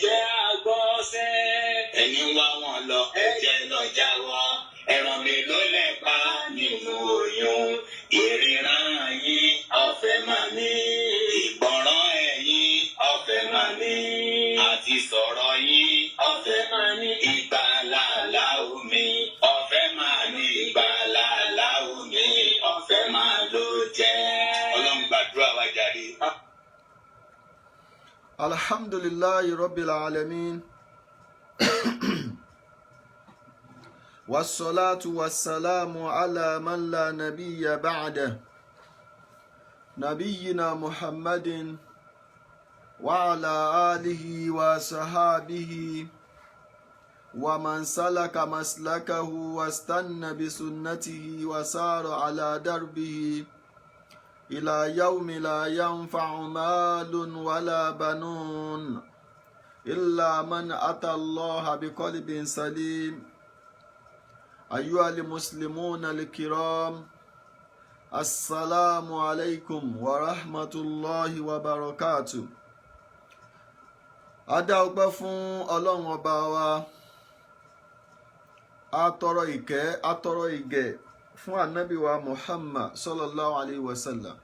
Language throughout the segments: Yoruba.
jẹ́ àgbọ̀nsẹ̀. Ẹni wá wọn lọ ẹ̀jẹ̀ lọ jáwọ́. Ẹran mi ló lè pa nínú oyún. Ìríran yín ọ̀fẹ́ máa ní. Ìgbọràn ẹ̀yin ọ̀fẹ́ máa ní. Àti sọ̀rọ̀ yín ọ̀fẹ́ máa ní. Ìgbàlàlà omi ọ̀fẹ́ máa ní. Ìgbàlàlà omi ọ̀fẹ́ máa ló jẹ́. Ọlọ́run gbàdúrà wa jàre. Alhamdulillahi Rabbil Alamin. والصلاة والسلام على من لا نبي بعده نبينا محمد وعلى آله وصحابه ومن سلك مسلكه واستنى بسنته وسار على دربه إلى يوم لا ينفع مال ولا بنون إلا من أتى الله بقلب سليم. أيها المسلمون الكرام، السلام عليكم ورحمة الله وبركاته. A dá ọpẹ́ fún Ọlọ́run ọba wa, a tọrọ ìkẹ́ a tọrọ ìgẹ̀ fún ànábì wa Muhammad sallallahu alayhi wa sallam.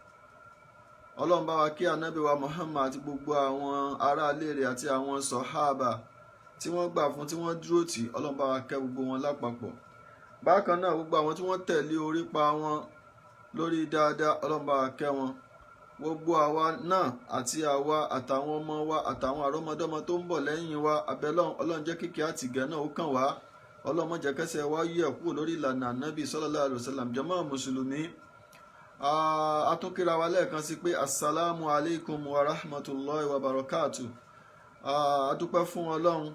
Ọlọ́run bá wa kí ànábì wa Muhammad àti gbogbo àwọn aráalé rẹ̀ àti àwọn sọ̀hábà tí wọ́n gbà fún tí wọ́n dúró tì. Ọlọ́run bá wa kẹ́ gbogbo wọn lápapọ̀. Bákan náà gbogbo àwọn tí wọ́n tẹ̀lé orípa wọn lórí dáadáa, Ọlọ́run bá wa kẹ́ wọn. Gbogbo àwa náà àti àwa àtàwọn ọmọ wa àtàwọn àrọ́mọdọ́mọ tó ń bọ̀ lẹ́yìn wa, abẹ́lọ́run Ọlọ́run jẹ́ kíkẹ́ àtìgẹ́ náà ó kàn wá. Ọlọ́run má jẹ́ kẹ́sẹ̀ wá yẹ̀ kúrò lórí ìlànà ànábì sallallahu alaihi wasallam. Jàmáà mùsùlùmí, atúnkìra wa lẹ́ẹ̀kan sí pé assalamu alaikum wa rahmatullahi wa barakatuh. A dúpẹ́ fún Ọlọ́run,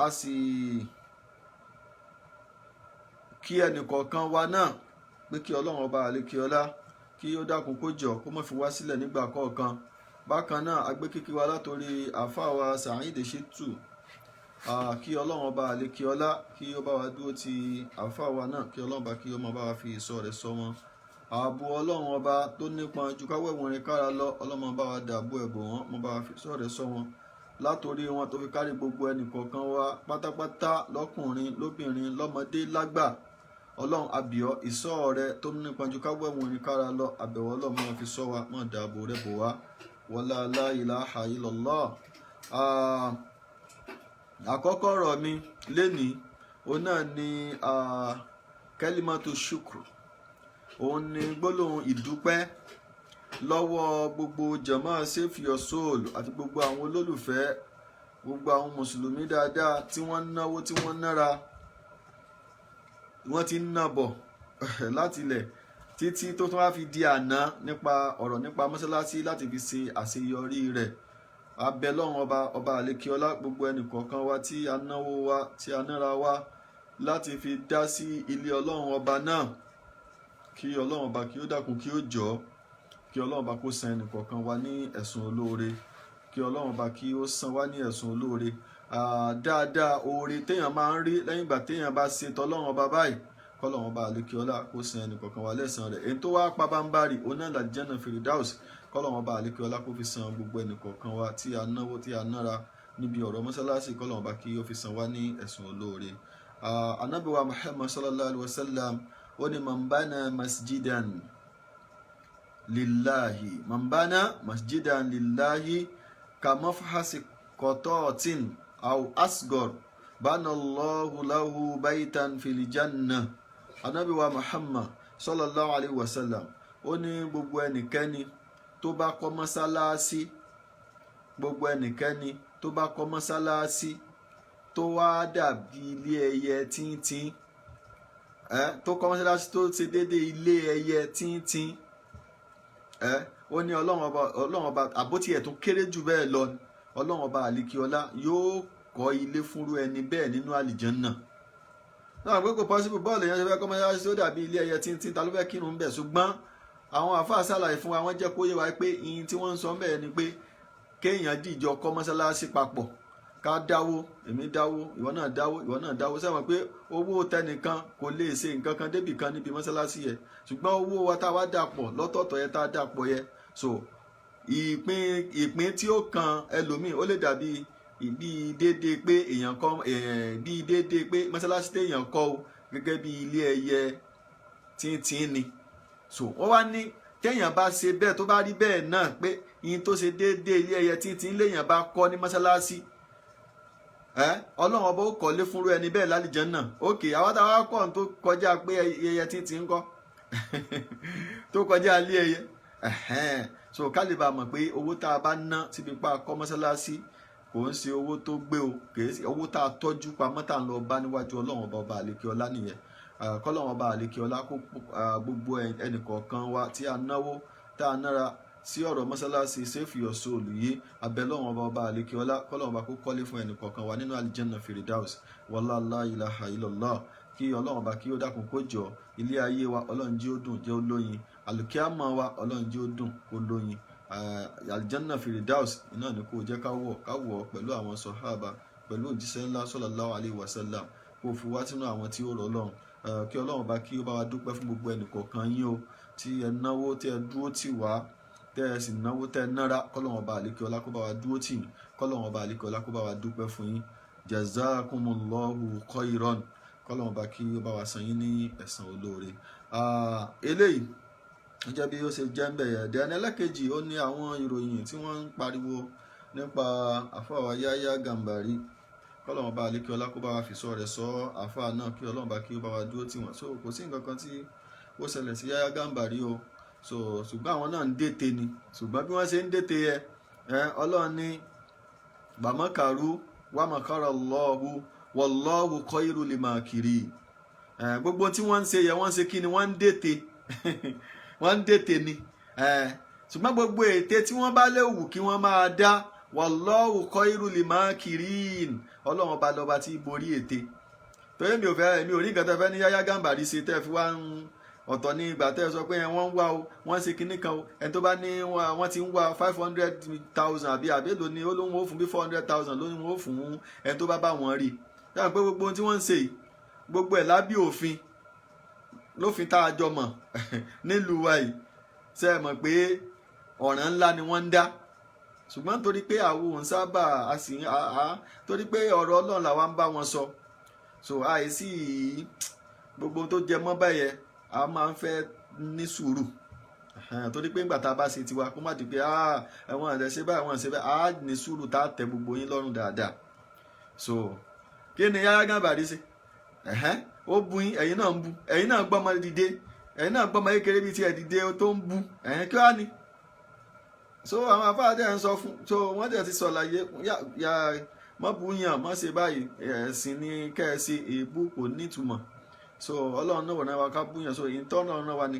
a sì kí ẹnìkọ̀ọ̀kan wa náà pé kí Ọlọ́run ọba àlékiọlá kí ó dákun kó jọ kó má fi wá sílẹ̀ nígbà kọ̀ọ̀kan. Bákan náá a gbé kíkí wa látòrí àfáà wa Saheed Shittu, kí Ọlọ́run ọba àlékiọlá kí ó bá wa dúró ti àfáà wa náà, kí Ọlọ́run ọba kí ó máa bá wa fi ìṣọ́ rẹ̀ ṣọ́ wọn. Ààbò Ọlọ́run ọba tó nípọn ju káwọ́ ìwọ̀nrin kára lọ, Ọlọ́run bá wa dààbò ẹ̀bò wọn, mo bá wa fi ìṣọ́ rẹ̀ ṣọ́ wọn látòrí wọn tó fi kárí gbogbo ẹnìkọ̀ọ̀kan wa pátápátá, lọ́kùnrin lóbìnrin lọ́mọdé lágbà. Ọlọ́run àbíọ́ ìṣọ́ rẹ tó nípọn ju káwọ́ ìwọ̀nrin kára lọ, àbẹ̀wò Ọlọ́run máa fi ṣọ́ wa, máa dààbò rẹ̀ bò wá. Wala la ilaha illallah. Àkọ́kọ́ ọ̀rọ̀ mi lénìí òun náà ni kalimatu shukr. Òun ni gbólóhùn ìdúpẹ́ lọ́wọ́ gbogbo jàmá Save Your Soul àti gbogbo àwọn olólùfẹ́, gbogbo àwọn mùsùlùmí dáadáa tí wọ́n náwó tí wọ́n nára, wọ́n ti ń ná bọ̀ láti ilẹ̀ títí tó tún wá fi di àná nípa ọ̀rọ̀ nípa mọ́sálásí láti fi ṣe àṣeyọrí rẹ̀. Abẹ́lọ́run ọba àlékiọlá gbogbo ẹnìkọ̀ọ̀kan wa tí a náwó wa tí a nára wa láti fi dá sí ilé Ọlọ́run ọba náà, kí Ọlọ́run ọba kí ó dákun kí ó jọ, kí Ọlọ́run ọba kó san ẹnìkọ̀ọ̀kan wa ní ẹ̀sùn olóore, kí Ọlọ́run ọba kí ó san wá ní ẹ̀sùn olóore. Dáadáa oore téèyàn máa ń rí lẹ́yìn ìgbà téèyàn bá ṣe tọ́lọ́run ọba báyìí, kọ́lọ́run ọba àlékiọlá kó san ẹnìkọ̀ọ̀kan wa lẹ́san rẹ̀. Èyí tó wá pabambarì òun náà l'Àlìjánnà Firdaus, kọ́lọ́run ọba àlékiọlá kó fi san gbogbo ẹnìkọ̀ọ̀kan wa tí a náwó tí a nára níbi ọ̀rọ̀ mọ́sálásí, kọ́lọ́run ọba kí ó fi san wá ní ẹ̀sùn olóore. Ànábì wa Muhammad sallallahu alaihi wasallam ó ní man bana masjidan lillahi, man bana masjidan lillahi kamafhasi qatatin aw asghar banallahu lahu baytan fil jannah. Ànábì wa Muhammad sallallahu alaihi wasallam ó ní gbogbo ẹnikẹ́ni tó bá kọ́ mọ́sálásí, gbogbo ẹnikẹ́ni tó bá kọ́ mọ́sálásí tó wá dàbí ilé ẹyẹ tíntín, tó kọ́ mọ́sálásí tó ṣe déédéé ilé ẹyẹ tíntín, ó ní Ọlọ́run ọba àbótí ẹ̀ tó kéré jù bẹ́ẹ̀ lọ, Ọlọ́run ọba àlékiọlá yóò kọ́ ilé fúnrú ẹni bẹ́ẹ̀ nínú àlìjánná. Náà pé kò pọ́sibú bọ́ọ̀lù yẹn ṣe fẹ́ kọ́ mọ́sálásí tó dàbí ilé ẹyẹ tíntín, ta ló fẹ́ kírun bẹ́ẹ̀? Ṣùgbọ́n àwọn àfáà ṣàlàyé fún wa, wọ́n jẹ́ kó yé wa pé ìyìn tí wọ́n ń sọ bẹ́ẹ̀ ni pé kéèyàn dìjọ kọ́ mọ́sálásí papọ̀, ká dáwó, èmi dáwó, ìwọ náà dáwó, ìwọ náà dáwó. Sẹ́wọ̀n pé owó tẹnìkan kò lè ṣe nǹkan kan débì kan níbi mọ́sálásí yẹn, ṣùgbọ́n owó wa tá a wá dàpọ̀ lọ́tọ̀ọ̀tọ̀ yẹn tá a dàpọ̀ yẹn, so ìpín tí ó kan ẹlòmíì ó lè dàbí bí déédéé pé èèyàn kọ́ bí déédéé pé mọ́sálásí téèyàn kọ́ o gẹ́gẹ́ bí ilé ẹyẹ tíntín ni so wọ́n wá ní téèyàn bá ṣe bẹ́ẹ̀ tó bá rí bẹ́ẹ̀ náà pé yín tó ṣe déédéé ilé ẹyẹ tíntín léèyàn bá kọ́ ní mọ́sálásí ọlọ́run ọba ó kọ́lé fúnrú ẹni bẹ́ẹ̀ lálìjánnà òkè àwọn táwa kọ́ tó kọjá pé ẹyẹ tíntín kọ́ tó kọjá ilé ẹyẹ so ká lè bá mọ̀ pé owó tá a bá ná síbi pa kọ́ mọ́sálásí kò ń ṣe owó tó gbé o kìí ṣe owó tá a tọ́jú pamọ́ tá a lọ bá níwájú ọlọ́run ọba àlekè ọlá nìyẹn kọ́lọ́run ọba àlekè ọlá kó gbogbo ẹnìkọ̀ọ̀kan wa tí a náwó tá a nára sí ọ̀rọ̀ mọ́sálásí save your soul yìí abẹ́lọ́run ọba àlekè ọlá kọ́lọ́run ọba kó kọ́lé fún ẹnìkọ̀ọ̀kan wa nínú aljanna firdaus wala la ilaha illallah kí ọlọ́run ọba kí ó dákun kó jọ ilé ayé wa ọlọ́run jí ó dùn jẹ́ ó lóyin àlùkíámọ̀ wa ọlọ́run jí ó dùn kó lóyin aljanna firdaus iná ni kó jẹ́ ká wọ̀ pẹ̀lú àwọn sọ̀hábà pẹ̀lú òjíṣẹ́ ńlá sallallahu alaihi wasallam kó fi wá sínú àwọn tí ó rọ̀ ọlọ́run kí ọlọ́run bá kí ó bá wa dúpẹ́ fún gbogbo ẹnìkọ̀ọ̀kan yín o tí ẹ náwó tí ẹ dúró tì wá tẹ́ ẹ sì náwó tẹ́ ẹ nára kọ́lọ́run ọba àlékè ọlá kó bá wa dúró tì yín kọ́lọ́run ọba àlékè ọlá kó bá wa dúpẹ́ fún yín jazakumullahu khairan kọ́lọ́run ọba kí ó bá wa san yín ní ẹ̀san olóore eléyìí jẹ́ bí ó ṣe jẹ́ ń bẹ̀yẹ̀ dẹ́ni ẹlẹ́kejì ó ní àwọn ìròyìn tí wọ́n ń pariwo nípa àfáà Yahya Gambari kọ́lọ́run bá àlékí ọlá kó bá wa fi sọ rẹ̀ sọ àfáà náà kí ọlọ́run bá kí ó bá wa dúró tì wọ́n so kò sí nǹkan kan tí ó ṣẹlẹ̀ sí Yahya Gambari o so ṣùgbọ́n àwọn náà ń dètè ni ṣùgbọ́n bí wọ́n ṣe ń dètè yẹ ọlọ́run ní bàmọ́kàrú wàmọ́kàrà Allahu wallahu khairul makirin gbogbo tí wọ́n ń ṣe yẹ wọ́n ń ṣe kí ni wọ́n ń dètè wọ́n ń dètè ni ṣùgbọ́n gbogbo ète tí wọ́n bá léwu kí wọ́n máa dá wallahu khairul makirin ọlọ́run bá lọ́ba tí borí ète torí mi ò rí nǹkan tó fẹ́ ní Yahya Gambari ṣe tẹ́ fi wá ń ọ̀tọ̀ ní ìgbà tẹ́ sọ pé wọ́n ń wá o wọ́n ṣe kinní kan o ẹni tó bá ní wọ́n ti ń wá 500,000 àbí àbélò ni ó lóun ó fún bí 400,000 lóun ó fún ẹni tó bá wọn rí dáhùn pé gbogbo ohun tí wọ́n ń ṣe gbogbo ẹ̀ lábí òfin lófin tá a jọ mọ̀ nílùú wa yìí ṣe é mọ̀ pé ọ̀ràn ńlá ni wọ́n ń dá ṣùgbọ́n torí pé àwọn òun sábà torí pé ọ̀rọ̀ Ọlọ́run làwa ń bá wọn sọ so àìsí gbogbo tó jẹ mọ́ báyẹn a máa ń fẹ́ ní sùúrù torí pé ńgbà tá a bá ṣe tiwa kó má di pé ẹ̀wọ̀n àdẹ ṣe báyìí ẹ̀wọ̀n ṣe báyìí á ní sùúrù tá a tẹ gbogbo yín lọ́rùn dáadáa so kí ni Yahya Gambari ṣe ó bu yín ẹ̀yin náà ń bu ẹ̀yin náà gbọ́mọ dìde ẹ̀yin náà gbọ́mọ kékeré bíi ti ẹ̀ dìde tó ń bu kí wàá ní. so àwọn afáàdé ń sọ fún so wọ́n tẹ̀ ti sọ láyé ya mọ́ bu yàn mọ́ ṣe báyìí ẹ̀sìn ní kẹ́ẹ̀sì èébú kò nítumọ̀ so ọlọ́run náà wọ̀ náà wá ká bú yàn so ìtọ́nà náà wà ní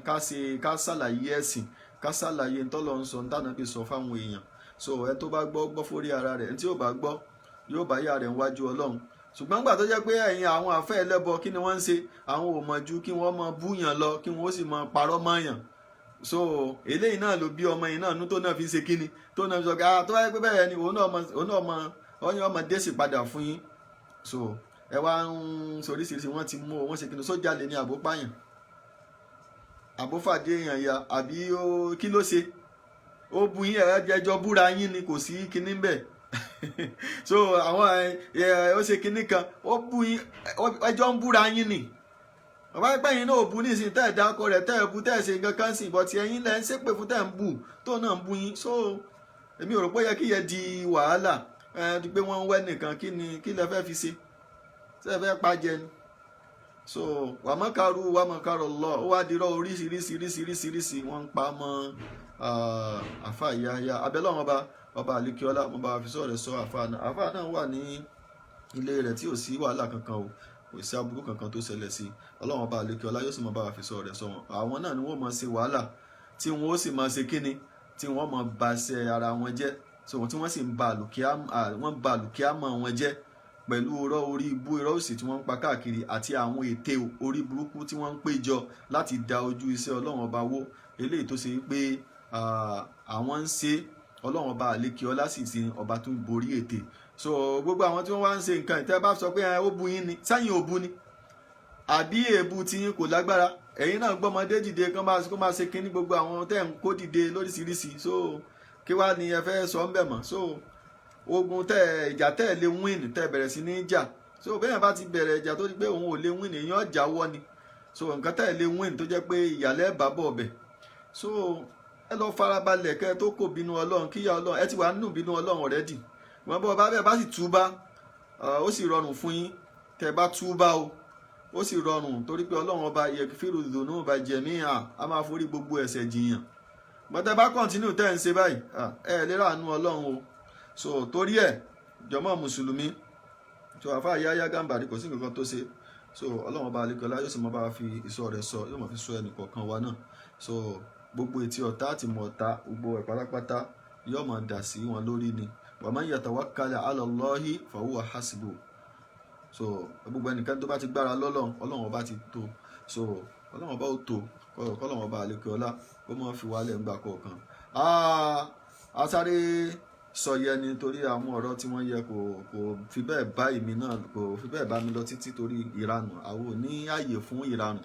ká ṣàlàyé ẹ̀sìn ká ṣàlàyé ntọ́lọ́ ń sọ ntànà bí sọ fáwọn èèyàn so ẹ tó bá gbọ́ fórí ara rẹ̀ ntí yóò bá gbọ́ yóò bá yà rẹ̀ níwájú ọlọ́run ṣùgbọ́n gbà tó jẹ́ pé ẹ̀yin àwọn àfẹ́ ẹlẹ́bọ kí ni wọ́n ń ṣe àwọn ò mọ̀ ju kí wọ́n mọ búyàn lọ kí wọ́n sì mọ parọ́ mọ́yàn so eléyìí náà ló bí ọmọ yìí náà nú tó náà fi ń ṣe kíni tó náà fi sọ pé tó wáyé pé bẹ́ẹ̀ ni òun náà ọmọ dé sì padà fún yín so ẹ wá ń soríṣiríṣi wọ́n ti mú wọ́n ṣe kíni sójà lè ní àbópáyàn àbófàdé èèyàn ya àbí kí ló ṣe ó bu yín ẹjọ́ búra yín ni kò sí kíní bẹ́ẹ̀ so àwọn ó ṣe kinní kan ó bú yín ẹjọ́ ń búra yín ni bàbá ẹgbẹ́ yín náà ò bú nísìnyí tẹ́ ẹ̀ dákọ rẹ̀ tẹ́ ẹ̀ bú tẹ́ ẹ̀ ṣe nǹkan kan sìn bọ́tì ẹ̀yin lẹ́ ń ṣépè fún tẹ́ ẹ̀ ń bù tó náà ń bú yín so èmi ò rò pé yẹ kí yẹ di wàhálà di pé wọ́n ń wẹ́ nìkan kí lẹ fẹ́ fi ṣe ṣé ẹ fẹ́ pàjẹ́ ni so wàmọ́kàrú lọ ó wá dirọ́ oríṣiríṣiríṣiríṣiríṣi wọ́n ń pa mọ́ àfáà Yahya abẹ́lọ́wọ́n ọba àlekíọ́lá mo bá fi sọ̀rọ̀ sọ àfáà náà wà ní ilé rẹ̀ tí ò sí wàhálà kankan o kò sí aburú kankan tó ṣẹlẹ̀ sí ọlọ́run ọba àlekíọ́lá yóò sì mọ bá fi sọ̀rọ̀ sọ wọn àwọn náà ni wọ́n mọ̀ ṣe wàhálà tí wọ́n ó sì mọ̀ ṣe kíni tí wọ́n mọ̀ bà ṣe ara wọn jẹ́ so tí wọ́n sì ń ba àlùkíámọ̀ wọn jẹ́ pẹ̀lú irọ́ orí ibú irọ́ òsì tí wọ́n ń pa káàkiri àti àwọn ète orí burúkú tí wọ́n ń péjọ láti da ojú iṣẹ́ ọlọ́run ọba wó eléyìí tó ṣe pé àwọn ń ṣe ọlọ́run ọba àlekíọ́lá sì sí ọba tó ń borí ète so gbogbo àwọn tí wọ́n wá ń ṣe nǹkan ìtẹ́ bá sọ pé ó bu yín ni sẹ́yìn ò bu ni àbí èébú tí yín kò lágbára ẹ̀yin náà gbọ́mọdé dìde kó máa ṣe kínní gbogbo àwọn tẹ́ ń kó dìde lóríṣiríṣi so kí wá ní ẹ fẹ́ sọ ń bẹ̀ mọ́. So ogun ìjà tẹ́ ẹ lè win tẹ́ bẹ̀rẹ̀ sí ní jà. So bẹ́ẹ̀ bá ti bẹ̀rẹ̀ ìjà tó di pé òun ò lè win èèyàn jáwọ́ ni. So nǹkan tẹ́ ẹ lè win tó jẹ́ pé ìyàlẹ́ bá bọ̀ bẹ̀. So ẹ lọ farabalẹ̀ kẹ́ ẹ tó kò bínú ọlọ́run kíyà ọlọ́run ẹ ti wà nínú bínú ọlọ́run already. Wọ́n bọ́ bá bẹ́ẹ̀ bá sì túbá ó sì rọrùn fún yín tẹ́ bá túbá o. Ó sì rọrùn torí pé ọlọ́run ọba yẹ̀kífìrù dhunuba jẹ̀míà a máa forí gbogbo ẹ̀ṣẹ̀ jìyàn. Bọ́tẹ́ bá kọ́ntínú tẹ́ ń ṣe báyìí ẹ lè ràánú ọlọ́run o. So torí ẹ̀ jọmọ́ mùsùlùmí tó àfáà Yahya Gambari kò sí nǹkan tó ṣe. So ọlọ́run ọba àlekọ́lá yóò sì mọ́ bá fi ìṣọ́ rẹ̀ sọ yóò mọ̀ fi sọ ẹnì kọ̀ọ̀kan wa náà. So gbogbo etí ọ̀tá àti mọ̀ ọ̀tá gbogbo ẹ̀ pátápátá yóò máa dà sí wọn lórí ni. Wa man yatawakkal ala Allahi fahuwa hasbuh. So gbogbo ẹnìkan tó bá ti gbára lọ́lọ́run ọlọ́run ọba ti tó. So ọlọ́run ọba ó tó kọ́lọ́run ọba àlekọ́lá ó máa fi wálẹ̀ ńgbà kọ̀ọ̀kan. A sáré sọ yẹ ni torí àwọn ọ̀rọ̀ tí wọ́n yẹ kò fi bẹ́ẹ̀ bá èmi náà kò fi bẹ́ẹ̀ bá mi lọ títí torí ìranù àwọn ò ní ààyè fún ìranù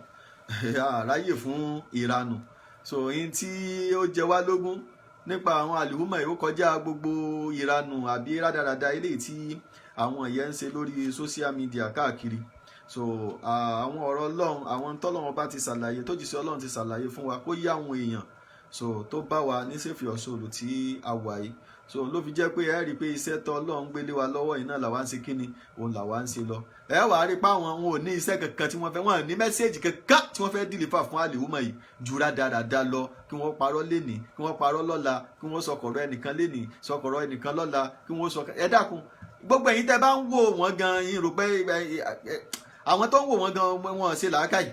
àráyè fún ìranù. So yín tí ó jẹ wá lógún nípa àwọn àlùmọ̀ yìí ó kọjá gbogbo ìranù àbí rádaràda eléyìí tí àwọn èèyàn ń ṣe lórí social media káàkiri. So àwọn ọ̀rọ̀ ọlọ́run àwọn tọ́lọ́run bá ti ṣàlàyé tó jìṣẹ́ ọlọ́run ti ṣàlàyé fún wa kó yé àwọn èèyàn so tó bá wa ní sèfì ọ̀ṣọ́lù tí a wà yìí. So ló fi jẹ́ pé ẹ rí i pé iṣẹ́ tó ọlọ́run gbélé wa lọ́wọ́ yìí náà làwa ń ṣe kíni òun làwa ń ṣe lọ. Ẹ wà á rí i pé àwọn ò ní iṣẹ́ kankan tí wọ́n fẹ́ wọ́n ní mẹ́sẹ́ẹ̀jì kankan tí wọ́n fẹ́ dìlífà fún àlèhùmọ̀ yìí jura dáadáa lọ kí wọ́n parọ́ lénìí kí wọ́n parọ́ lọ́la kí wọ́n sọkọ̀rọ̀ ẹnìkan lénìí sọkọ̀rọ̀ ẹnìkan lọ́la kí wọ́n sọ ẹ dákun gbogbo ẹ̀yin tẹ́ bá ń wò wọ́n gan yín rò pé àwọn tó ń wò wọ́n gan wọn ṣe làákàyè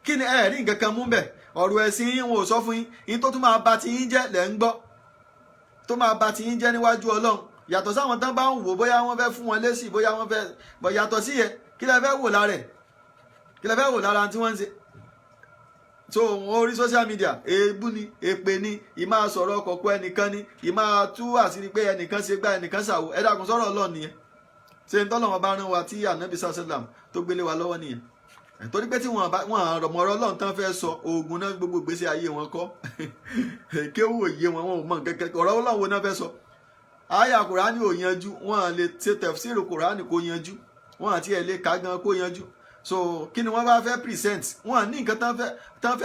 kí ni ẹ rí nǹkan kan mú bẹ̀ ọ̀rọ̀ ẹ̀sìn yín wọn ò sọ fún yín tó tún máa ba ti yín jẹ́ lẹ́ ń gbọ́ tó máa ba ti yín jẹ́ níwájú ọlọ́run yàtọ̀ sáwọn tán bá ń wò bóyá wọ́n fẹ́ fún wọn lésì bóyá wọ́n fẹ́ bọ̀ yàtọ̀ sí yẹ kí lẹ fẹ́ wò lára ẹ̀ kí lẹ fẹ́ wò lára tí wọ́n ń ṣe. So orí social media èébú ni èpè ni ìmá sọ̀rọ̀ kọ̀kọ́ ẹnìkan ni ìmá tú àṣírí pé ẹnìkan ṣe gbá ẹnìkan ṣàwò ẹ dákun sọ̀rọ̀ ọlọ́run nìyẹn ṣe ń tọ́lọ́wọ́n bá rán wa tí ànábì sàṣẹ́làm tó gbélé wa lọ́wọ́ nìyẹn torí pé tí wọ́n rọ̀mọ̀rọ̀ ọlọ́run tán fẹ́ sọ oògùn náà gbogbo gbèsè ayé wọn kọ́ kéwù òye wọn ò mọ̀ kẹ́kẹ́ ọ̀rọ̀ ọlọ́run wo náà fẹ́ sọ àyà kùránì ò yanjú wọn lè ṣe tẹ̀fsírù kùránì kó yanjú wọn àti ẹ̀ lè ká gan kó yanjú. So kí ni wọ́n bá fẹ́ present wọn ní nǹkan tán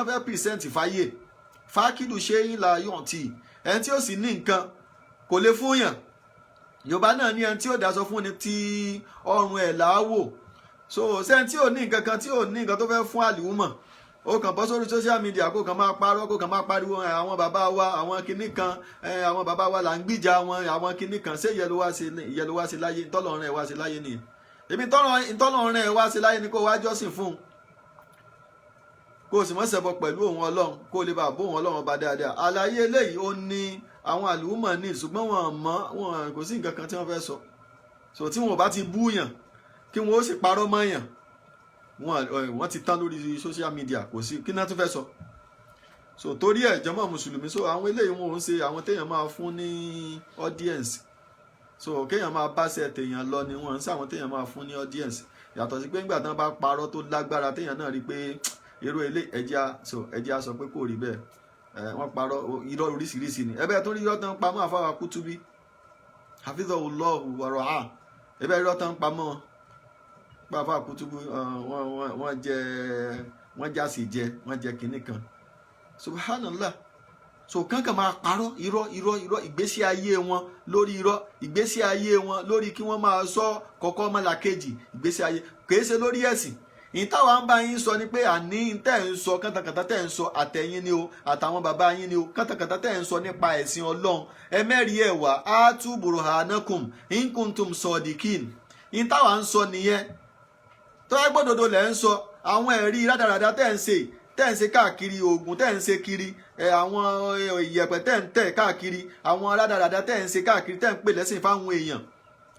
fẹ́ present fáyé fákìlù ṣe yín la yàn tí ẹni tí ó sì ní nǹkan kò lè fún yàn yorùbá náà ní ẹni tí ó dáṣọ fún ni tí ọrùn ẹ̀ láwò. So sẹ́ni tí ò ní nǹkan kan tí ò ní nǹkan tó fẹ́ fún àlùmọ̀ ó kàn bọ́ sórí social media kó kàn máa parọ́ kó kàn máa pariwo àwọn bàbá wa àwọn kinní kan àwọn bàbá wa là ń gbìjà wọn àwọn kinní kan ṣé ìyẹn ló wá sí láyé tọ́lọ́run ẹ̀ wá sí láyé nìyẹn èmi tọ́lọ́run ẹ̀ wá sí láyé ni kó wá jọ́sìn fún un kó o sì mọ́ ṣẹbọ pẹ̀lú òun ọlọ́run kó o lè bá bóun ọlọ́run ọba dáadáa àlàyé eléyìí ó ní àwọn àlùmọ̀ ní ṣùgbọ́n wọn kò sí nǹkan kan tí wọ́n fẹ́ sọ so tí wọn ò bá ti búyàn kí wọn ó sì parọ́ mọ́yàn wọ́n ti tán lórí social media kò sí kí náà tún fẹ́ sọ so torí ẹ̀ jàmá mùsùlùmí so àwọn eléyìí wọn ò ń ṣe àwọn téèyàn máa fún ní audience so kéèyàn máa bá ṣe téèyàn lọ ni wọ́n ń ṣe àwọn téèyàn máa fún ní audience yàtọ̀ sí pé nígbà tí wọ́n bá parọ́ tó lágbára téèyàn náà rí pé irú ilé ẹja sọ pé kò rí bẹ́ẹ̀ wọ́n parọ́ irọ́ oríṣiríṣi ni ẹbẹ́ tó rí irọ́ tán pamọ́ àfáwà Kútúbí hafizahullahu wa ra'ah ẹbẹ́ irọ́ tán pamọ́ àfáwà Kútúbí wọ́n já sí jẹ wọ́n jẹ kinní kan subhanallah so kankan máa parọ́ irọ́ ìgbésí ayé wọn lórí irọ́ ìgbésí ayé wọn lórí kí wọ́n máa sọ kọ́kọ́ mọ́làkejì ìgbésí ayé kìí ṣe lórí ẹ̀sìn ìtawà ń bá yín sọ ni pé àní tẹ́ ń sọ kátàkátà tẹ́ ń sọ àtẹ̀yìn ni o àtàwọn bàbá yín ni o kátàkátà tẹ́ ń sọ nípa ẹ̀sìn ọlọ́run ẹ mẹ́rin ẹ̀ wá atu burhanakum in kuntum sadiqin ìtawà ń sọ nìyẹn tó ẹ gbọ́dọ̀dọ̀ lẹ́ ń sọ àwọn ẹ̀rí rádaràdà tẹ́ ń ṣe káàkiri oògùn tẹ́ ń ṣe kiri àwọn ìyẹ̀pẹ̀ tẹ́ ń tẹ̀ káàkiri àwọn rádaràdà tẹ́ ń ṣe káàkiri tẹ́ ń pè lẹ́sìn fáwọn èèyàn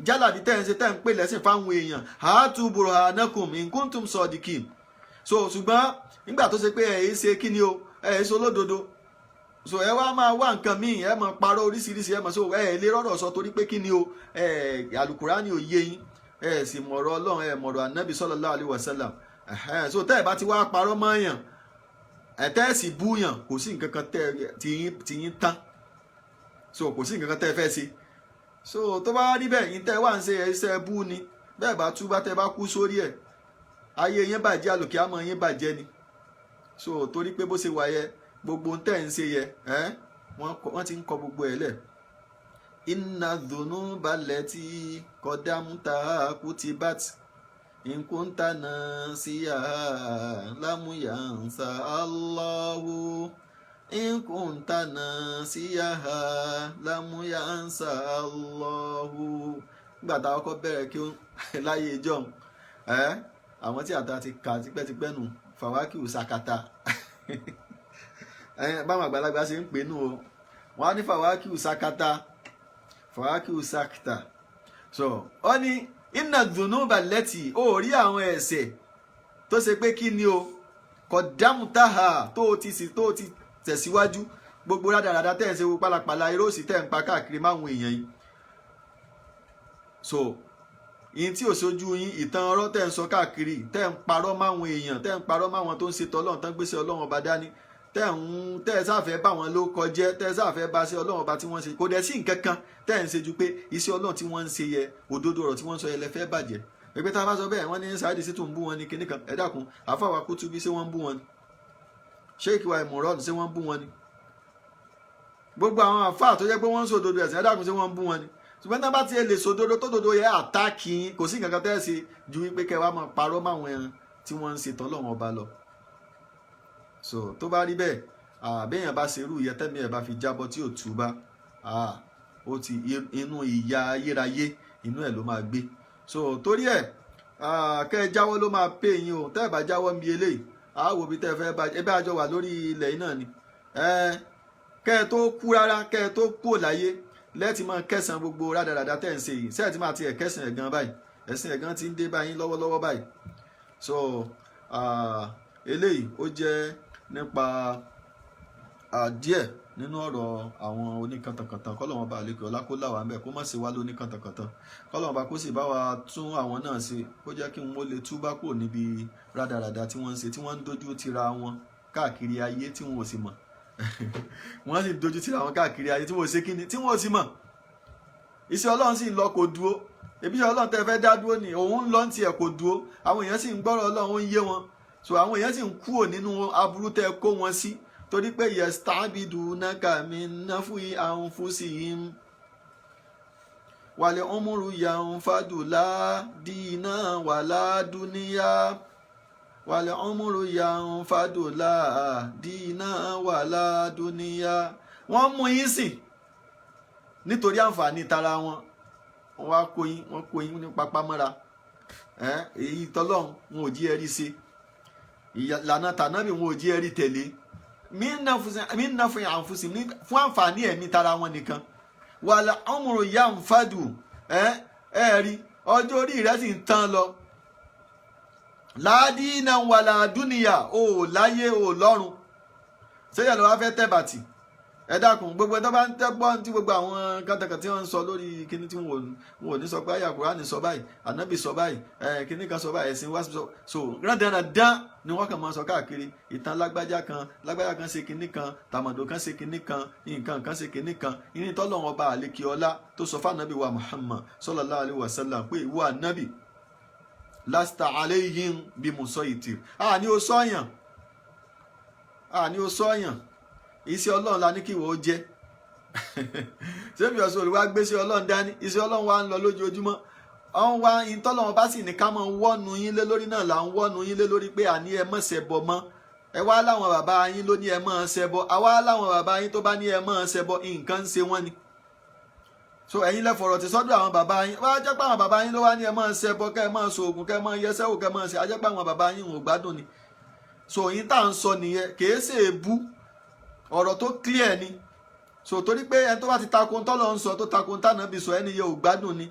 jálàbí tẹ́ ń ṣe tẹ́ ń pè lẹ́sìn fáwọn èèyàn hatu burhanakum in kuntum sadiqin so ṣùgbọ́n nígbà tó ṣe pé ẹ̀ ṣe kí ni o ẹ̀ ṣe olódodo so ẹ wá máa wá nǹkan míì ẹ máa parọ́ oríṣiríṣi ẹ máa so ẹ lè rọ́rọ̀ sọ torí pé kí ni o alukurani ò yé yín ẹ sì mọ̀rọ̀ ọlọ́run ẹ mọ̀rọ̀ anabi sallallahu alaihi wasallam so tẹ́ ẹ bá ti wá parọ́ mọ́yàn ẹ tẹ́ ẹ sì búyàn kò sí nǹkan kan tí yín tán so kò sí nǹkan kan tẹ́ ẹ fẹ́ ṣe so tó bá rí bẹ́ẹ̀ yín tẹ́ wà ń ṣe iṣẹ́ bú ni bẹ́ẹ̀ bá tú bá tẹ́ bá kú sórí ẹ̀ ayé yín bàjẹ́ àlòkè àmọ́ yín bàjẹ́ ni so torí pé bó ṣe wà yẹ gbogbo ń tẹ́ ń ṣe yẹ wọ́n ti ń kọ gbogbo ẹ̀ lẹ̀ inna dhunuba allati qadamta kutibat in kunta nasiya lam yansa Allahu in kunta nasiya lam yansa Allahu. Nígbà tá a kọ́kọ́ bẹ̀rẹ̀ kí ó láyé ìjọ́un àwọn tí àtà ti kà tipẹ́tipẹ́ nù fàwákìú sakata báwọn àgbàlagbà ṣe ń pè nù o wọ́n á ní fàwákìú sakata so ó ní inna dhunuba allati ó rí àwọn ẹ̀ṣẹ̀ tó ṣe pé kí ni o qadamtaha tó ti tẹ̀síwájú gbogbo rádaràdà tẹ̀ ń ṣe wo pálapàla irọ́ òsì tẹ̀ ń pa káàkiri máwọn èèyàn yìí so yìí tí ò sójú yín ìtàn ọ̀rọ̀ tẹ̀ ń sọ káàkiri tẹ̀ ń parọ́ máwọn èèyàn tẹ̀ ń parọ́ máwọn tó ń ṣe tọ́lọ́run tán gbéṣẹ́ Ọlọ́run ọba dání tẹ́ ẹ sáfẹ́ bá wọn ló kọjẹ́ tẹ́ ẹ sáfẹ́ bá ṣe Ọlọ́run ọba tí wọ́n ṣe kò dẹ̀ sí nǹkan kan tẹ́ ẹ ń ṣe ju pé iṣẹ́ Ọlọ́run tí wọ́n ń ṣe yẹ òdodo ọ̀rọ̀ tí wọ́n ń sọ yẹ lẹ́fẹ́ bàjẹ́ pé tá a bá sọ bẹ́ẹ̀ wọ́n ní Saheed Shittu ń bú wọn ní kinní kan ẹ dákun àfàwà Kutubi ṣé wọ́n ń bú wọn ni Sheikh wa Imran ṣé wọ́n ń bú wọn ni gbogbo àwọn àfáà tó jẹ́ pé wọ́n ń sòdodo ẹ̀sìn ẹ dákun ṣé wọ́n ń bú wọn ni ṣùgbọ́n tá a bá ti lè sòdodo tó dodo yẹ àtàkì kò sí nǹkan kan tẹ́ ẹ ṣe ju wípé kẹ́ wàá máa parọ́ máwọn ẹran tí wọ́n ń ṣe tọ́lọ́run ọba lọ so tó bá rí bẹ́ẹ̀ béèyàn bá ṣerú ìyẹn tẹ́mi ẹ̀ bá fi jábọ́ tí ò túbá ó ti inú ìyà ayérayé inú ẹ̀ ló máa gbé so torí ẹ̀ kẹ́ ẹ jáwọ́ ló máa pè yín o tẹ́ ẹ bá jáwọ́ ń bi eléyìí àwò bí tẹ́ ẹ fẹ́ bá ẹ bá jọ wà lórí ilẹ̀ yìí náà ni kẹ́ ẹ tó kú rárá kẹ́ ẹ tó kú láyé lẹ́ẹ̀tì máa kẹsàn gbogbo rádaràdà tẹ́ ẹ ń ṣe yìí sẹ́ẹ̀tì máa ti ẹ̀ kẹsàn ẹ̀gan báyìí ẹ̀sìn ẹ̀gan ti ń dé báyìí lọ́wọ́lọ́wọ́ báyìí so eléyìí ó jẹ́ nípa díẹ̀ nínú ọ̀rọ̀ àwọn oníkàntàkàntàn kọ́lọ́wọ́n bá àlékè ọlá kó láwàá ń bẹ̀ kó má ṣe wá lóníkàntàkàntàn kọ́lọ́wọ́n bá kó sì bá wa tún àwọn náà ṣe kó jẹ́ kí wọ́n lè túbá kúrò níbi rádaràdà tí wọ́n ń ṣe tí wọ́n ń dojú tira wọn káàkiri ayé tí wọ́n ò sì mọ̀ wọ́n sì dojú tira wọn káàkiri ayé tí wọ́n ò ṣe kíni tí wọ́n ò sì mọ̀ iṣẹ́ Ọlọ́run sì ń lọ kò dúró ebi iṣẹ́ Ọlọ́run tẹ́ fẹ́ dá dúró ni òun ń lọ ń tiẹ̀ kò dúró àwọn èèyàn sì ń gbọ́rọ̀ Ọlọ́run ń yé wọn so àwọn èèyàn sì ń kúrò nínú aburú tẹ́ kó wọn sí torí pé yastabidunaka min naf'i anfusihim wal umru yanfadu la dina wala dunya wal umru yanfadu la dina wala dunya wọ́n mú yín sìn nítorí àǹfààní tara wọn wọ́n kó yín ní papámọ́ra èyí tọ́lọ́run wọn ò jí ẹrí ṣe ìlànà tànábì wọn ò jí ẹrí tẹ̀lé mí ń ná fún àǹfùsì fún àǹfààní ẹ̀mí tara wọn nìkan wàlà ọmọrò ya ń fàdù rí ọjọ́ orí rẹ̀ sì ń tán lọ láàdínà wàlà dúnìyà ò láyé ò lọ́run sẹ́yìn lọ́wọ́ fẹ́ tẹ́ bàtì ẹ dákun gbogbo ẹ̀dá bá ń tẹ́gbọ́n tí gbogbo àwọn kàtàkà tí wọ́n ń sọ lórí kíní tí wọ́n ò ní sọ pé àyà Kùránì sọ báyìí ànábì sọ báyìí kíní kan sọ báyìí ẹ̀sìn wá so rándanrandan ni wọ́n kàn máa sọ káàkiri ìtàn lágbájá kan ṣe kíní kan tàmàdò kan ṣe kíní kan nǹkan kan ṣe kíní kan ìní tọ́lọ́run ọba àlekè ọlá tó sọ fáànàbì wa Muhammad sallallahu alaihi wasallam pé ìwọ ànábì lasta alayhim bimusaytir àní ó sọ́yàn iṣẹ́ Ọlọ́run la ní kí ìwọ ó jẹ́ ṣébi ọ̀sùn olùwà gbéṣẹ́ Ọlọ́run dání iṣẹ́ Ọlọ́run wa ń lọ lójoojúmọ́ ọ̀hún wa ìtọ́lọ́run bá sì ní ká máa wọ́nu yín lé lórí náà là ń wọ́nu yín lé lórí pé àní ẹ má ṣẹbọ mọ́ ẹ wá láwọn bàbá yín ló ní ẹ má ṣẹbọ àwa láwọn bàbá yín tó bá ní ẹ má ṣẹbọ nǹkan ń ṣe wọ́n ni so ẹ̀yin lẹ fọ̀rọ̀ ti sọ́dọ̀ àwọn bàbá yín wá jẹ́ pé àwọn bàbá yín ló wá ní ẹ má ṣẹbọ kẹ́ ẹ má ṣoògùn kẹ́ ẹ má yẹsẹ́ wò kẹ́ ẹ má ṣe ajẹ́ pé àwọn bàbá yín ò gbádùn ni so yín tá à ń sọ nìyẹn kèé ṣe èbú ọ̀rọ̀ tó clear ni so torí pé ẹni tó bá ti takun tọ́lọ̀ ń sọ tó takun tánàbí sọ ẹni yẹ ò gbádùn ni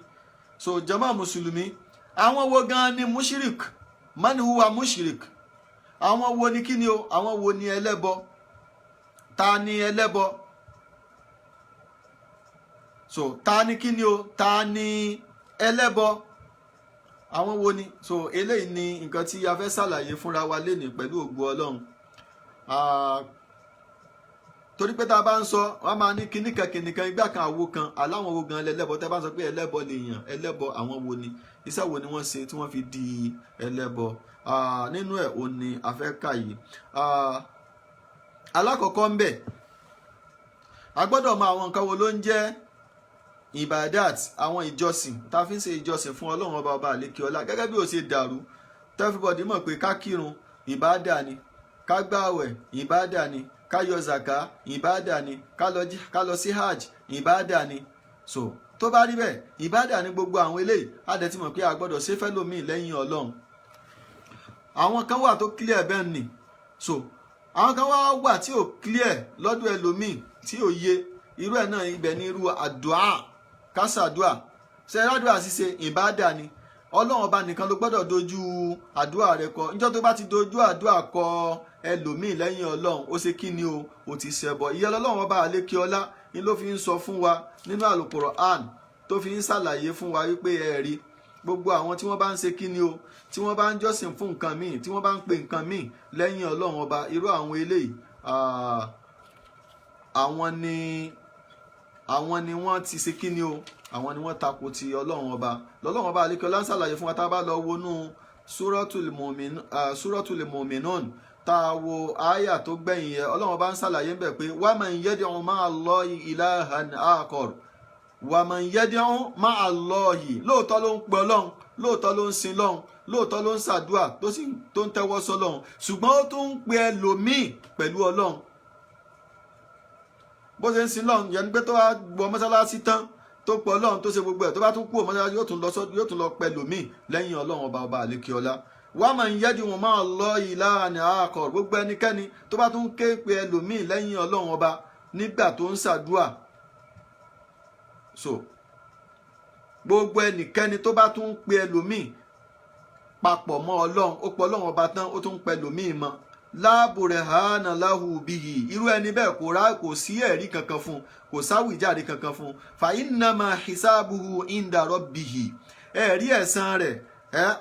so jàmá mùsùlùmí àwọn wo gan ni mushrik man huwa mushrik àwọn wo ni kí ni o àwọn wo ni ẹlẹ́bọ ta ni ẹlẹ́bọ so ta ni kí ni o ta ni ẹlẹ́bọ àwọn wo ni so eléyìí ni nǹkan tí a fẹ́ ṣàlàyé fúnra wa lénìí pẹ̀lú ògo Ọlọ́run torí pé tá a bá ń sọ wọn máa ní kíníkan igbá kan àwo kan aláwọn wo gan ẹlẹ́bọ tẹ́ bá ń sọ pé ẹlẹ́bọ lèèyàn ẹlẹ́bọ àwọn wo ni iṣẹ́ wo ni wọ́n ṣe tí wọ́n fi di ẹlẹ́bọ nínú ẹ̀ ò ní afẹ́kà yìí alákọ̀ọ́kọ́ ń bẹ̀ a gbọ́dọ̀ mọ àwọn nǹkan wo ló ń jẹ́ ibadat àwọn ìjọsìn tá a fi ń ṣe ìjọsìn fún ọlọ́run ọba àlékè ọlá gẹ́gẹ́ bí ó ṣe dàrú everybody mọ̀ pé ká kírun ìbádà ni ká gbààwẹ̀ ìbádà ni ká yọ zaka ìbádà ni ká lọ sí hajj ìbádà ni so tó bá rí bẹ́ẹ̀ ìbádà ni gbogbo àwọn eléyìí á dẹ̀ ti mọ̀ pé a gbọ́dọ̀ ṣe fẹ́lòmíì lẹ́yìn ọlọ́run àwọn kan wà tó clear bẹ́ẹ̀ ni so àwọn kan wà tí ò clear lọ́dọ̀ ẹlòmíì tí ò yé irú ẹ̀ náà ibẹ̀ ní irú àdúà kásàdúà ṣẹ́rádùà ṣíṣe ìbádà ni ọlọ́run ọba nìkan ló gbọ́dọ̀ dojú àdúà rẹ kọ níjọ́ tó bá ti dojú àdúà kọ ẹlòmíì lẹ́yìn ọlọ́run ó ṣe kí ni o ti ṣẹbọ ìyẹn ọlọ́run ọba àlékè ọlá ni ló fi ń sọ fún wa nínú àlùkùránì tó fi ń ṣàlàyé fún wa wípé ẹ̀rí gbogbo àwọn tí wọ́n bá ń ṣe kí ni o tí wọ́n bá ń jọ́sìn fún nǹkan míì tí wọ́n bá ń pe nǹkan míì lẹ́yìn ọlọ́run ọba irú àwọn eléyìí àwọn ni wọ́n ti ṣe kí ni o àwọn ni wọ́n tako ti ọlọ́run ọba lọ́lọ́run ọba àlékè ọlá ń ṣàlàyé fún wa tá a bá lọ wọnú súratul mu'minun tá a wo àyà tó gbẹ̀yìn yẹn ọlọ́run ọba ń ṣàlàyé ń bẹ̀ pé wa man yad'u ma'a Allahi ilahan akhar wa man yad'u ma'a Allahi lóòótọ́ ló ń pe ọlọ́run lóòótọ́ ló ń sin lọ́run lóòótọ́ ló ń ṣàdúà tó ń tẹ́wọ́ sọ́lọ́run ṣùgbọ́n ó tún ń pe ẹlòmíì pẹ̀lú ọlọ́run bó ṣe ń sin lọ́run yẹn ni pé tó wá gbọ́ mọ́sálásí tán tó pọ̀ ọlọ́run tó ṣe gbogbo ẹ̀ tó bá tún kú mọ́sálásí yóò tún lọ pẹ̀lòmíì lẹ́yìn ọlọ́run ọba àlékè ọlá wa man yad'u ma'a Allahi ilahan akhar gbogbo ẹnikẹ́ni tó bá tún ké pe ẹlòmíì lẹ́yìn ọlọ́run ọba nígbà tó ń ṣàdúà so gbogbo ẹnikẹ́ni tó bá tún pe ẹlòmíì papọ̀ mọ́ ọlọ́run ó pọ̀ ọlọ́run ọba tán ó tún pe ẹlòmíì mọ́ la burhana lahu bihi irú ẹni bẹ́ẹ̀ kò sí ẹ̀rí kankan fún kò sáwìjáde kankan fún fa innama hisabuhu inda rabbihi ẹ̀rí ẹ̀san rẹ̀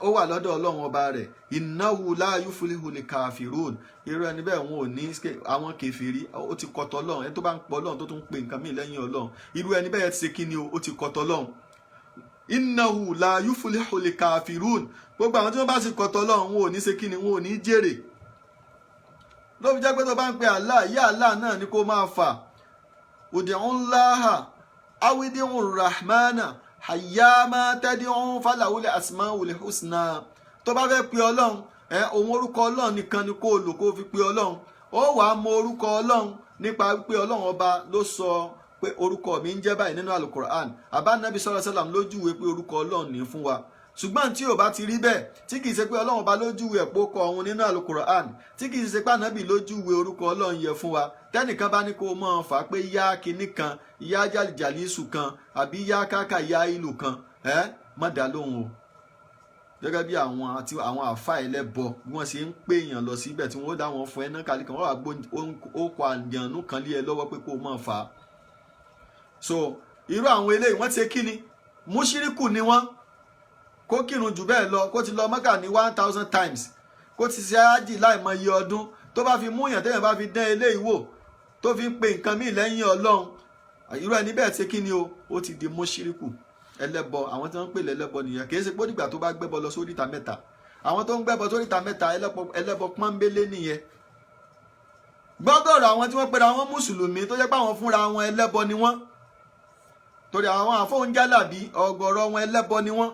ó wà lọ́dọ̀ ọlọ́run ọba rẹ̀ innahu la yuflihul kafirun irú ẹni bẹ́ẹ̀ wọn ò ní àwọn kèfèrí ó ti kọtọ ọlọ́run ẹni tó bá ń pọ̀ ọlọ́run tó tún pe nǹkan míì lẹ́yìn ọlọ́run irú ẹni bẹ́ẹ̀ ti ṣe kí ni ó ti kọtọ ọlọ́run innahu la yuflihul kafirun gbogbo àwọn tí wọ́n bá sì kọtọ ọlọ́run wọn ò ní ṣe kí ni wọn ò ní jèrè ló fi jẹ́ pé tó bá ń pe Allah ìyá Allah náà ni kó máa fà ud'ullaha awid'ur rahmana hayyama tad'u falahul asmaul husna tó bá fẹ́ pe ọlọ́run òun orúkọ ọlọ́run nìkan ni kó lò kó fi pe ọlọ́run ó wàá mọ orúkọ ọlọ́run nípa pé ọlọ́run ọba ló sọ pé orúkọ mi ń jẹ́ báyìí nínú alukur'an àbá nàbí sallallahu alaihi wasallam lójúwe pé orúkọ ọlọ́run ní fún wa ṣùgbọ́n tí ò bá ti rí bẹ́ẹ̀ tí kìí ṣe pé ọlọ́run ọba lójúwe ẹ̀pọ̀ kọ ọ̀hún nínú alukur'an tí kìí ṣe pé ànábì lójúwe orúkọ ọlọ́run yẹ fún wa tẹ́nìkan bá ní kó o máa fà á pé yá kinní kan yá jàlìjàlísù kan àbí yá káka yá ìlú kan má dá lóhùn o gẹ́gẹ́ bí àwọn àfa ẹlẹ́bọ bí wọ́n ṣe ń pè èèyàn lọ síbẹ̀ tí wọ́n dá wọn fún ẹ náà kálí kan wọ́n wà gbó ó kọ àjànú kan lé ẹ lọ́wọ́ pé kó o máa fà á so irú àwọn eléyìí wọ́n ti ṣe kíni múṣíríkù ni wọ́n kó kírun jù bẹ́ẹ̀ lọ kó ti lọ Mẹ́kà ní 1000 times kó ti ṣe ájì láìmọye ọdún tó bá fi mú èèyàn téèyàn bá fi dán eléyìí wò tó fi ń pe nǹkan míì lẹ́yìn ọlọ́run irú ẹni bẹ́ẹ̀ ṣe kíni ó ti di múṣíríkù ẹlẹ́bọ àwọn tí wọ́n ń pè lẹ́lẹ́bọ nìyẹn kì í ṣe pé nígbà tó bá gbẹ́bọ lọ sóríta mẹ́ta àwọn tó ń gbẹ́bọ sóríta mẹ́ta ẹlẹ́bọ pọ́nbélé nìyẹn gbọ́gọ̀rọ̀ àwọn tí wọ́n pera wọn mùsùlùmí tó jẹ́ pé àwọn fúnra wọn ẹlẹ́bọ ni wọ́n torí àwọn àfọ̀njálàbí ọ̀gọ̀rọ̀ wọn ẹlẹ́bọ ni wọ́n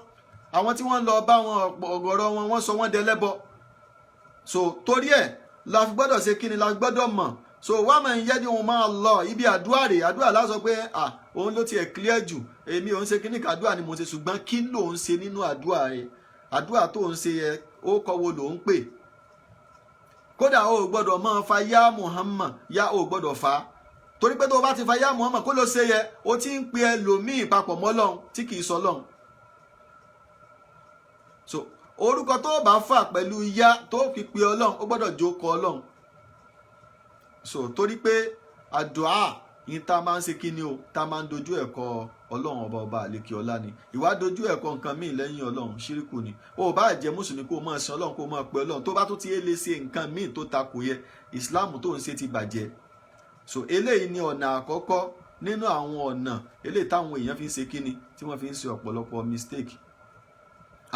àwọn tí wọ́n lọ bá wọn ọ̀gọ̀rọ̀ wọn wọ́n sọ wọ́n dẹlẹ́bọ so torí ẹ̀ la fi gbọ́dọ̀ ṣe kíni la fi gbọ́dọ̀ mọ̀ so wa man yad'u ma'a Allah ibi àdúrà rẹ̀ àdúrà lásọ pé òun ló tiẹ̀ clear jù èmi òun ṣe kíní kàdúrà ni mo ṣe ṣùgbọ́n kí ló ń ṣe nínú àdúrà rẹ̀ àdúrà tó ń ṣe yẹ ó kọ́ wo ló ń pè kódà o gbọ́dọ̀ máa fa yá Muhammad yá o gbọ́dọ̀ fa torí pé tó o bá ti fa yá Muhammad kó ló ṣe yẹ o ti ń pe ẹlòmíì papọ̀ mọ́ Ọlọ́run tí kì í sọ Ọlọ́run so orúkọ tó bá fà pẹ̀lú yá tó fi pe Ọlọ́run ó gbọ́dọ̀ jókòó Ọlọ́run so torí pé àdúà yìí tá a máa ń ṣe kí ni o tá a máa ń dojú ẹ̀kọ́ Ọlọ́run ọba àlékè ọlá ni ìwà dojú ẹ̀kọ́ nǹkan míì lẹ́yìn Ọlọ́run ṣíríkù ni o bá jẹ́ mùsùlùmí kó o máa sin Ọlọ́run kó o máa pe Ọlọ́run tó bá tún ti lè ṣe nǹkan míì tó takò yẹ Islam tó ń ṣe ti bàjẹ́ so eléyìí ni ọ̀nà àkọ́kọ́ nínú àwọn ọ̀nà eléyìí táwọn èèyàn fi ń ṣe kíni tí wọ́n fi ń ṣe ọ̀pọ̀lọpọ̀ mistake.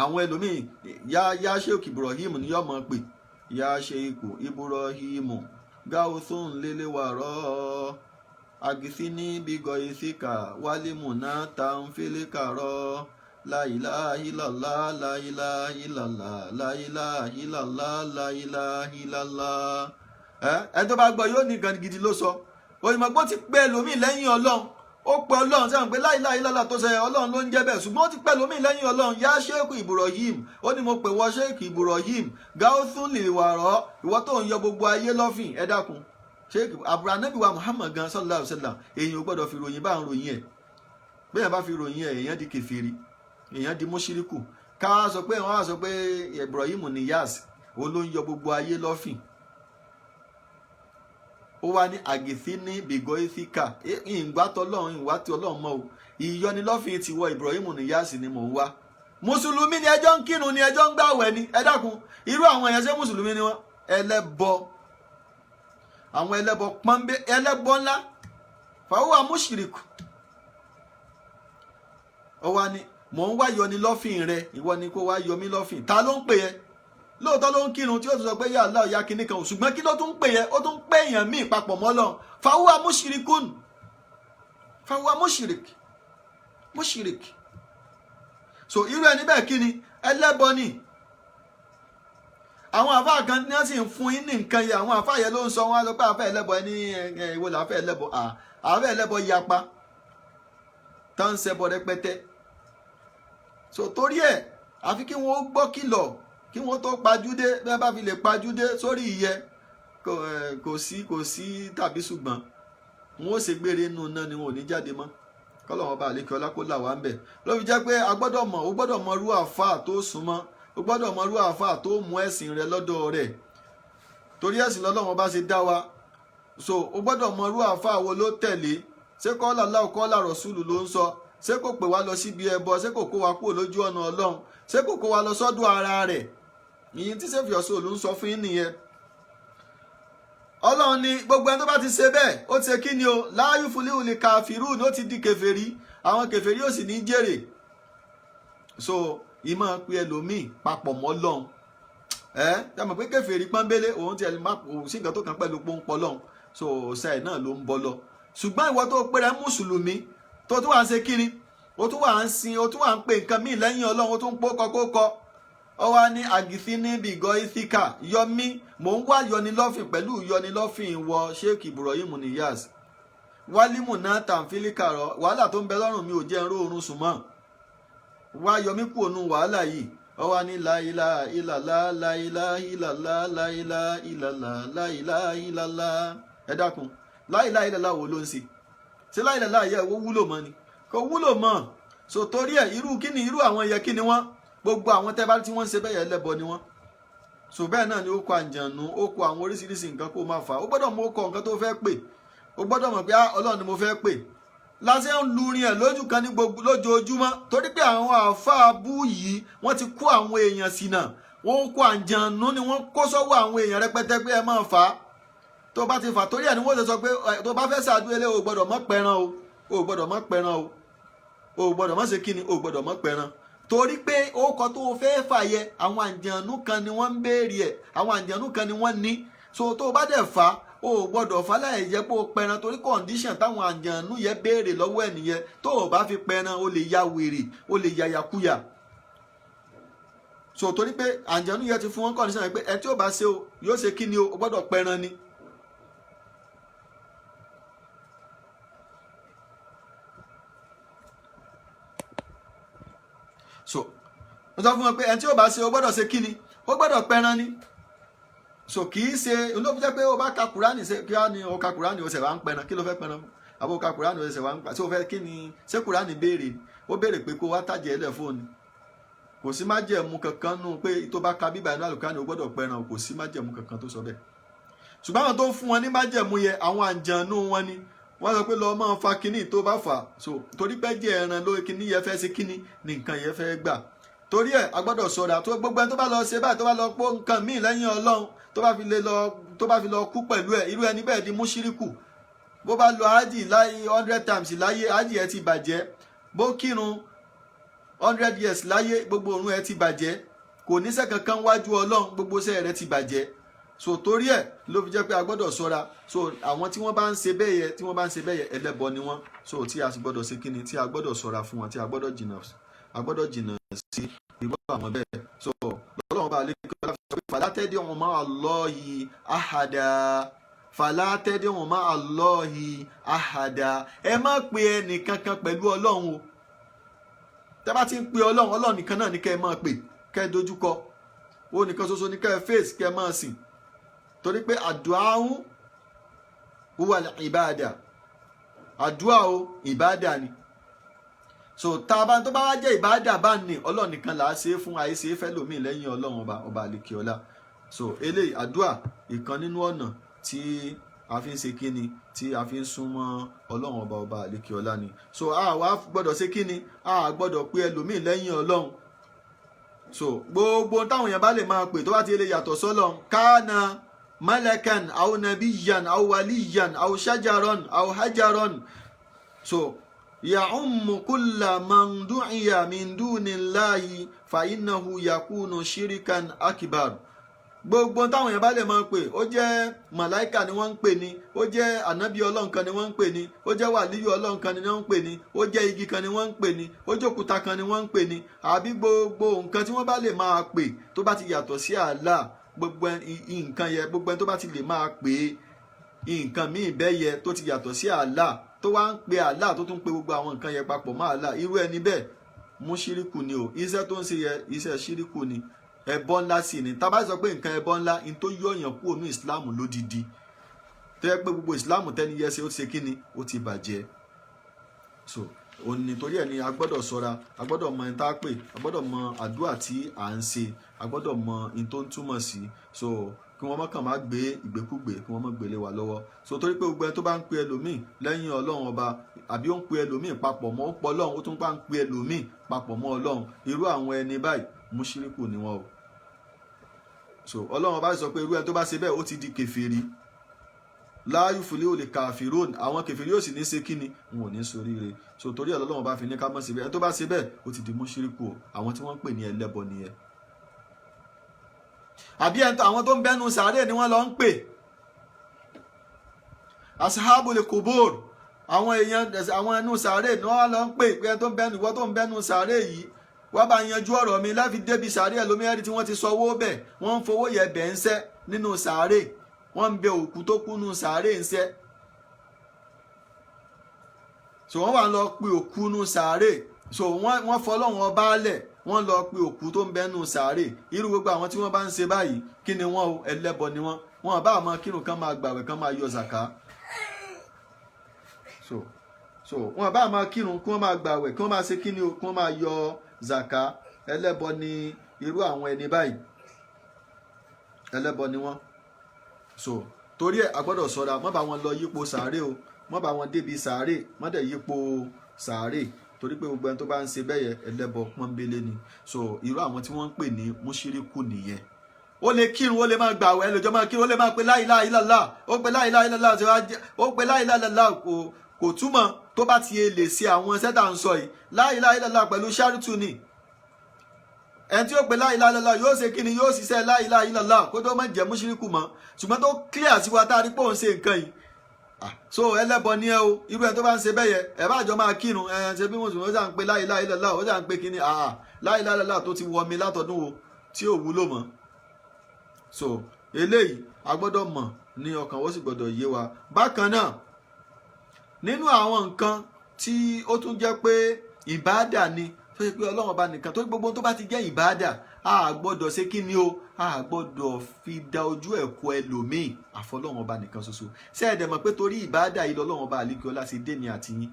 àwọn ẹlòmíì yá Sheikh Ibrahim ni yóò mọ̀ pé yá Sheikh Ibrahim gáúsùn lélẹ́wàrọ́ agìsíní bígọ ìsíkà wálímùná tàǹfẹ́lẹ́kàrọ́ láìláhìlàlá láìláhìlàlá láìláhìlàlá láìláhìlàlá. ẹ tó bá gbọ́ yóò ní gan gidi ló sọ òyìnbó ti pẹ́ lómi lẹ́yìn ọlọ́run ó pẹ́ ọlọ́run sẹ́wọ̀n pé láìláhìlàlá tó ṣe ọlọ́run ló ń jẹ́ bẹ́ẹ̀ ṣùgbọ́n ó ti pẹ́ lómi lẹ́yìn ọlọ́run yá Sheikh Ibrahim ó ní mo pè wọ́ Sheikh Ibrahim gáúsùn lèwàrọ́ ìwọ tó ń yọ gbogbo ayé lọ́fìn ẹ dákun Sheikh Ànábì wa Muhammad gan sallallahu alaihi wasallam èèyàn ò gbọ́dọ̀ fi ròyìn bá ń ròyìn ẹ̀ bẹ́ẹ̀ bá fi ròyìn ẹ̀ èèyàn di kèfèrí èèyàn di mọ́ṣíríkù ká sọ pé wọ́n á sọ pé Ibrahim Niyas ó ló ń yọ gbogbo ayé lọ́fìn ó wá ní àgìsí ní bìgọ́ ìsíkà ìgbà tọ́lọ́run ìwà tí ọlọ́run mọ́ o ìyọnilọ́fìn ti wọ Ibrahim Niyas ni mò ń wá mùsùlùmí ni ẹjọ́ ń kírun ni ẹjọ́ ń gbàwẹ̀ ni ẹ dákun irú àwọn èèyàn ṣe mùsùlùmí ni wọ́n ẹlẹ́bọ àwọn ẹlẹ́bọ pọ́nbé ẹlẹ́bọ ńlá fàwọ́ àmúṣìríkù ó wá ní mò ń wá yọnilọ́fìn rẹ ìwọ ni kó wá yọ mí lọ́fìn ta ló ń pè ẹ́ lóòótọ́ ló ń kírun tí ó ti sọ pé yà Allah ya kinní kan ṣùgbọ́n kí ló tún ń pè ẹ́ ó tún ń pè èèyàn míì papọ̀ mọ́ Ọlọ́run fàwọ́ àmúṣìríkùn fàwọ́ àmúṣìríkì so irú ẹni bẹ́ẹ̀ kí ni ẹlẹ́bọ ni àwọn àfáà kan ní wọ́n sì ń fún yín ní nǹkan yẹ àwọn àfáà yẹn ló ń sọ wọn lọ pé àfẹ́ ẹlẹ́bọ ẹni ìwọ làfẹ́ ẹlẹ́bọ àfẹ́ ẹlẹ́bọ yapa tá ń ṣẹbọ rẹpẹtẹ so torí ẹ̀ àfi kí wọ́n gbọ́ kìlọ̀ kí wọ́n tó pajúdé bí wọ́n bá fi lè pajúdé sórí ìyẹ́ kò sí tàbí ṣùgbọ́n wọn ó ṣe gbére inú náà ni wọn ò ní jáde mọ́ kọ́lọ́wọ́n bá àlékè ọlá kó là wá ń bẹ̀ ló fi jẹ́ pé ó gbọ́dọ̀ mọ irú àfáà tó súnmọ́ ó gbọ́dọ̀ mọ irú àfáà tó mú ẹ̀sìn rẹ lọ́dọ̀ rẹ̀ torí ẹ̀sìn lọ́lọ́wọ́n bá ṣe dá wa so ó gbọ́dọ̀ mọ irú àfáà wo ló tẹ̀lé ṣé kọ́lá Allah kọ́lá Rasulu ló ń sọ ṣé kò pè wá lọ síbi ẹbọ ṣé kò kó wa kúrò lójú ọ̀nà Ọlọ́run ṣé kò kó wa lọ sọ́dọ̀ ara rẹ̀ ìyìn tí Save Your Soul ń sọ fún yín nìyẹn Ọlọ́run ni gbogbo ẹni tó bá ti ṣe bẹ́ẹ̀ ó ti ṣe kí ni o láàyè fúlíhù lè kàfírù ní ó ti di kèfèrí àwọn kèfèrí ó sì ní jèrè so ìmọ̀ pé ẹlòmíì papọ̀ mọ́ Ọlọ́run dámọ̀ pé kèfèrí pọ́nbélé òun ti òun sí nǹkan tó kàn pẹ̀lú pọ́npọ́ lọ́hùn so ṣáì náà ló ń bọ́ lọ ṣùgbọ́n ìwọ tó pèrè mùsùlùmí tó tún wà ń ṣe kíni ó tún wà ń sin ó tún wà ń pè nǹkan míì lẹ́yìn Ọlọ́run ó tún ń pókọ ó wá ní àgìsí ní bìgọ́ ìsíkà yọmí mò ń wá yọnilọ́fìn pẹ̀lú yọnilọ́fìn wọ Sheikh Ibrahim Niyas wálímù náà tàǹfìlìkà rọ wàhálà tó ń bẹ lọ́rùn mi ò jẹ́ ń ró oorun sùn mọ́ wá yọmí kú òun wàhálà yìí ó wá ní láìlá ìlàlá láìlá ìlàlá láìlá ìlàlá láìlá ìlàlá ẹ dákun láìlá ìlàlá wo ló ń ṣe láìlá ìlàlá owó wúlò mọ́ ni kò wúlò mọ́ so torí ẹ̀ irú kíni irú àwọn ẹyẹ kíni wọ́n gbogbo àwọn tẹ́bá tí wọ́n ń ṣe bẹ́ẹ̀ ẹlẹ́bọ ni wọ́n so bẹ́ẹ̀ náà ni ó kọ àǹjànú ó kọ àwọn oríṣiríṣi nǹkan kó máa fà ó gbọ́dọ̀ mọ kọ nǹkan tó fẹ́ pè ó gbọ́dọ̀ mọ̀ pé Ọlọ́run ni mo fẹ́ pè lásẹ̀ ń lurin ẹ̀ lójú kan ní gbogbo lójoojúmọ́ torí pé àwọn àáfàá bú yìí wọ́n ti kó àwọn èèyàn sínà wọ́n kó àǹjànú ni wọ́n kó sọ́wọ́ àwọn èèyàn rẹpẹtẹ pé ẹ máa fà á tó bá ti fà torí ẹ̀ ni wọ́n ti sọ pé tó bá fẹ́ ṣàdúrà o gbọ́dọ̀ mọ́ pẹran o gbọ́dọ̀ mọ́ pẹran o gbọ́dọ̀ mọ́ ṣe kíni o gbọ́dọ̀ mọ́ pẹran torí pé ókọ tó fẹ́ fàyẹ àwọn àǹjànú kan ni wọ́n ń béèrè ẹ̀ àwọn àǹjànú kan ni wọ́n ní so tó bá dẹ̀ fà ó gbọ́dọ̀ fà láì jẹ́ pé ó pẹran torí condition táwọn àǹjànú yẹn béèrè lọ́wọ́ ẹ̀ nìyẹn tó o bá fi pẹran o lè ya wèrè o lè ya yakuya so torí pé àǹjànú yẹn ti fún wọn condition pé ẹ tí ó bá ṣe o yóò ṣe kí ni o gbọ́dọ̀ pẹran ni. so mo sọ fún wọn pé ẹni tí ó bá ṣe o gbọ́dọ̀ ṣe kíni ó gbọ́dọ̀ pẹran ni so kì í ṣe olóòfin jẹ́ pé ó bá ka Kùránì ṣe kí á ní o ka Kùránì o ṣẹ̀ wá ń pẹran kí ló fẹ́ pẹran àbó ka Kùránì o ṣẹ̀ wá ń pa ṣé o fẹ́ kí ni ṣé Kùránì béèrè ó béèrè pé kó wá tàjẹ́ ẹlẹ́ fóònù kò sí májẹ̀mú kankan nù pé tó bá ka bíbá inú àlùkánì o gbọ́dọ̀ pẹran kò sí májẹ̀mú kankan tó sọ bẹ́ẹ̀ ṣùgbọ́n àwọn tó ń fún wọn ní májẹ̀mú yẹ àwọn àǹjànú wọn ni wọ́n sọ pé lọ́ọ́ máa fa kinní tó bá fà so torí pé jẹ́ ẹran lórí kinní yẹn fẹ́ ṣe kinní ní nǹkan yẹn fẹ́ gbà torí ẹ̀ a gbọ́dọ̀ ṣọ́ra tó gbogbo ẹni tó bá lọ ṣe báyìí tó bá lọ pọ́ nǹkan míì lẹ́yìn Ọlọ́run tó bá fi lọ kú pẹ̀lú ẹ̀ irú ẹni bẹ́ẹ̀ di múṣíríkù bó bá lọ ájì láyé 100 times láyé ájì ẹ ti bàjẹ́, bó kírun 100 years láyé gbogbo òrun ẹ ti bàjẹ́, kò níṣẹ́ kankan wájú Ọlọ́run, gbogbo iṣẹ́ rẹ ti bàjẹ́. So torí ẹ̀ ló fi jẹ́ pé a gbọ́dọ̀ ṣọ́ra. So àwọn tí wọ́n bá ń ṣe bẹ́ẹ̀ yẹ ẹlẹ́bọ ni wọ́n. So tí a sì gbọ́dọ̀ ṣe kíni, tí a gbọ́dọ̀ ṣọ́ra fún wọn, tí a gbọ́dọ̀ jìnnà sí irú àwọn bẹ́ẹ̀. So Ọlọ́run bá lè kọ́ láti sọ pé fala tad'u ma'a Allahi ahada, fala tad'u ma'a Allahi ahada. Ẹ má pe ẹnì kankan pẹ̀lú Ọlọ́run o. Tẹ́ bá ti ń pe Ọlọ́run nìkan náà ni kẹ́ ẹ máa pè, kẹ́ ẹ dojúkọ. Ó nìkan ṣoṣo ni kẹ́ ẹ face, kẹ́ ẹ máa sìn. Torí pé àdúà huwa al-ibada, àdúà o ìbádà ni. So tó bá wá jẹ́ ìbádà bá ní Ọlọ́run nìkan là á ṣe é fún, àìṣe é fẹ́ lòmíì lẹ́yìn Ọlọ́run ọba àlekè ọlá. So eléyìí àdúà ìkan nínú ọ̀nà tí a fi ń ṣe kíni, tí a fi ń súnmọ́ Ọlọ́run ọba àlekè ọlá ni. So a wá gbọ́dọ̀ ṣe kíni, a gbọ́dọ̀ pé ẹlòmíì lẹ́yìn Ọlọ́run. So gbogbo táwọn èèyàn bá lè máa pè tó bá ti lè yàtọ̀ sọ́lọ́run, kana malakan aw nabiyyan aw waliyan aw shajaran aw hajaran. So ya'ummu kulla man du'iya min dunillahi fa innahu yakunu shirikan akbar. Gbogbo táwọn èèyàn bá lè máa pè, ó jẹ́ màláìkà ni wọ́n ń pè ní, ó jẹ́ ànábì Ọlọ́run kan ni wọ́n ń pè ní, ó jẹ́ wàlíyù Ọlọ́run kan ni wọ́n ń pè ní, ó jẹ́ igi kan ni wọ́n ń pè ní, ó jẹ́ òkúta kan ni wọ́n ń pè ní, àbí gbogbo nǹkan tí wọ́n bá lè máa pè tó bá ti yàtọ̀ sí Allah, gbogbo nǹkan yẹ, gbogbo ẹni tó bá ti lè máa pè nǹkan míì bẹ́ẹ̀ yẹ tó ti yàtọ̀ sí Allah, tó wá ń pe Allah tó tún pe gbogbo àwọn nǹkan yẹ papọ̀ mọ́ Allah, irú ẹni bẹ́ẹ̀ mú ṣíríkù ni o. Iṣẹ́ tó ń ṣe yẹ iṣẹ́ ṣíríkù ni, ẹbọ ńlá sì ni. Tá bá sọ pé nǹkan ẹbọ ńlá in tó yọ̀yàn kúrò ní ìsìláàmù lódidi, tó yẹ pé gbogbo ìsìláàmù tẹ́ni yẹ ṣe ó ti ṣe kíni, ó ti bàjẹ́. So òun nítorí ẹ̀ ni a gbọ́dọ̀ ṣọ́ra, a gbọ́dọ̀ mọ ẹni tá a pè, a gbọ́dọ̀ mọ àdúrà tí à ń ṣe, a gbọ́dọ̀ mọ in tó ń túmọ̀ sí. So kí wọ́n mọ̀kàn má gbé ìgbékúgbé, kí wọ́n mọ̀ gbélé wa lọ́wọ́. So torí pé gbogbo ẹni tó bá ń pe ẹlòmíì lẹ́yìn Ọlọ́run ọba, àbí ó ń pe ẹlòmíì papọ̀ mọ́ ó pọ̀ Ọlọ́run, ó tún bá ń pe ẹlòmíì papọ̀ mọ́ Ọlọ́run, irú àwọn ẹni báyìí mùṣírikù ni wọ́n o. So Ọlọ́run ọba sọ pé irú ẹni tó bá ṣe bẹ́ẹ̀ ó ti di kèfèrí. La yuflihu l-kafirun, àwọn kèfèrí yóò sì ní ṣe kíni, wọn ò ní ṣoríire. So torí ẹ̀ Ọlọ́run ọba fi ní ká má ṣe bẹ́ẹ̀, ẹni tó bá ṣe bẹ́ẹ̀ ó ti di mùṣírikù o. Àwọn tí wọ́n ń pè ní ẹlẹ́bọ nìyẹn. Àbí àwọn tó ń bẹ́nu sàárè ni wọ́n lọ ń pè, ashabul qubur, àwọn èèyàn àwọn ẹnu sàárè ni wọ́n lọ ń pè pé tó ń bẹ́nu, ìwọ tó ń bẹ́nu sàárè yìí wá bá yanjú ọ̀rọ̀ mi láfi débi sàárè ẹlòmíràn tí wọ́n ti sọ owó bẹ̀, wọ́n ń fowó yẹ bẹ̀ ń sẹ́ nínú sàárè, wọ́n ń bẹ òkú tó kú nínú sàárè ń sẹ́. So wọ́n wà lọ pe òkú nínú sàárè, so wọ́n fọlọ́run ọba lẹ̀, wọ́n lọ pe òkú tó ń bẹ́nu sàárè. Irú gbogbo àwọn tí wọ́n bá ń ṣe báyìí, kí ni wọ́n o, ẹlẹ́bọ ni wọ́n. Wọ́n bá máa kírun kan máa gbàwẹ̀ kan máa yọ zàká. So wọ́n bá máa kírun kí wọ́n máa gbàwẹ̀ kí wọ́n máa ṣe kíni o, kí wọ́n máa yọ zàká. Ẹlẹ́bọ ni irú àwọn ẹni báyìí, ẹlẹ́bọ ni wọ́n. So torí ẹ̀ a gbọ́dọ̀ ṣọ́ra, má bá wọn lọ yípo sàárè o, má bá wọn débi sàárè, má dẹ̀ yípo sàárè, torí pé gbogbo ẹni tó bá ń ṣe bẹ́yẹ ẹlẹ́bọ pọ́nbélé ni. So irú àwọn tí wọ́n ń pè ní mùṣírikù nìyẹn. Ó lè kírun, ó lè máa gbààwẹ̀, ẹlòjọ́ máa kírun, ó lè máa pe la ilaha illallah, ó pe la ilaha illallah, ó pe la ilaha illallah kò túmọ̀ tó bá ti lè ṣe àwọn iṣẹ́ tá à ń sọ yìí. La ilaha illallah pẹ̀lú ṣáàrìtù ni. Ẹni tí ó pe la ilaha illallah yóò ṣe kíni, yóò ṣiṣẹ́ la ilaha illallah kó tó má jẹ́ mùṣírikù mọ́. Ṣùgbọ́n tó clear sí wa tá a rí pé òun ṣe nǹkan yìí. So ẹlẹ́bọ ni ẹ o, irú ẹ tó bá ń ṣe bẹ́yẹ ẹ bá jọ máa kírun, ṣe bí mùsùlùmí ó sà ń pe la ilaha illallah, ó sà ń pe kíní la ilaha illallah tó ti wọ mi látọdún o tí ò wúlò mọ́. So eléyìí a gbọ́dọ̀ mọ̀ ní ọkàn, ó sì gbọ́dọ̀ yé wa. Bákan náà nínú àwọn nǹkan tí ó tún jẹ́ pé ìbáàdà ni, tó yẹ pé Ọlọ́run ọba nìkan, tó gbogbo tó bá ti jẹ́ ìbáàdà a gbọ́dọ̀ ṣe kí ni o, a gbọ́dọ̀ fi da ojú ẹ̀kọ́ ẹlòmíì àfọlọ́run ọba nìkan ṣoṣo. Ṣé ẹ dẹ̀ mọ̀ pé torí ìbáàdà yìí lọ́lọ́run ọba àlékè ọlá ṣe dé ní àti yín.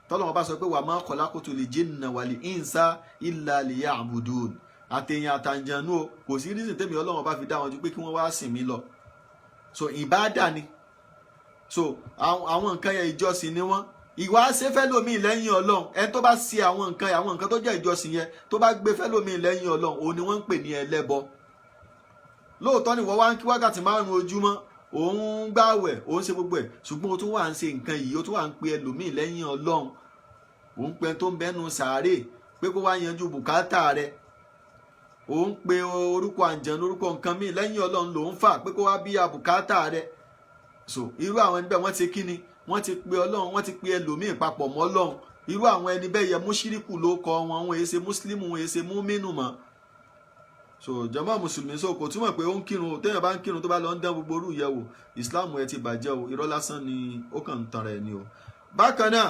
Tọ́lọ́run ọba sọ pé wa ma khalaqtul jinna wal insa illa liya'budun. Àtẹ̀yìn àtàǹjànú o, kò sí reason tèmi Ọlọ́run ọba fi dá wọn ju pé kí wọ́n wá sìn mí lọ. So ìbáàdà ni. So àwọn nǹkan yẹn ìjọsìn ni wọ́n. Ìwà ṣe fẹ́lòmíì lẹ́yìn Ọlọ́run, ẹni tó bá ṣe àwọn nǹkan tó jẹ́ ìjọsìn yẹn tó bá gbé fẹ́lòmíì lẹ́yìn Ọlọ́run, òun ni wọ́n ń pè ní ẹlẹ́bọ. Lóòótọ́ ni wọ́n wá ń kí wákàtí 5 ojúmọ́, òun gbààwẹ̀ òun ṣe gbogbo ẹ̀ ṣùgbọ́n o tún wà ń ṣe nǹkan yìí o tún wà ń pe ẹlòmíì lẹ́yìn Ọlọ́run òun pe tó ń bẹ́nu sàárè pé kó wá yanjú bùkátà rẹ̀ òun pe orúkọ àǹjàn lórúkọ nǹkan míì lẹ́yìn Ọlọ́run lòun fà pé kó wá bí bùkátà rẹ̀ so irú àwọn ẹni bẹ́ẹ̀ wọ́n ti kíni wọ́n ti pe Ọlọ́run wọ́n ti pe ẹlòmíì papọ̀ mọ́ Ọlọ́run irú àwọn ẹni bẹ́ẹ̀ yẹ múṣíríkù ló kọ wọn èé ṣe mùsùlùmí wọn èé ṣe múmínù mọ́ so jàmá mùsùlùmí so kò túmọ̀ pé ó ń kírun téèyàn bá ń kírun tó bá lọ ń dán gbogbo orú yẹ̀ wò ìsìláàmù ẹ ti bàjẹ́ o irọ́ lásán ni ó kàn ń tan rẹ̀ ni o. bákan náà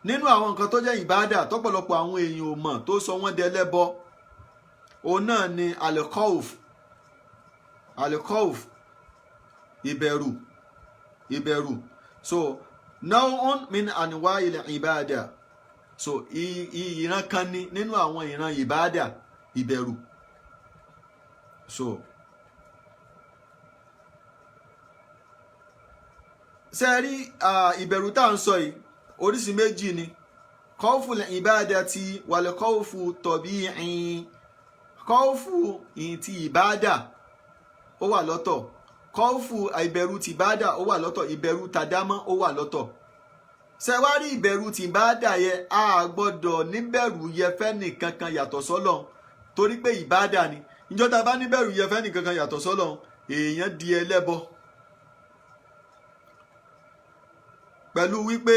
nínú àwọn nǹkan tó jẹ́ ìbáàdà tọ́pọ̀lọpọ̀ àwọn èèyàn ò mọ̀ tó sọ wọ́n dẹlẹ́bọ òun náà ni alikọ́ọ̀f ìbẹ̀rù so naw'un min anwa'il ìbáàdà so ìran kan ní nínú àwọn ìran ìbáàdà ìbẹ̀rù so ṣe rí ìbẹ̀rù tá à ń sọ yìí oríṣi méjì ni kọ́ọ̀fù ìbádàtì wal kọ́ọ̀fù tabi'i kọ́ọ̀fù ti ìbádà ó wà lọ́tọ̀ kọ́ọ̀fù ìbẹ̀rù ti ìbádà ó wà lọ́tọ̀ ìbẹ̀rù tàdámọ́ ó wà lọ́tọ̀ ṣe wá rí ìbẹ̀rù ti ìbádà yẹ a gbọ́dọ̀ níbẹ̀rù yẹ fẹ́ni kankan yàtọ̀ sọ́lọ̀ torí pé ìbádà ni ìjọ tá a bá níbẹ̀rù yẹ fẹ́ni kankan yàtọ̀ sọ́lọ̀ èèyàn di ẹlẹ́bọ pẹ̀lú wípé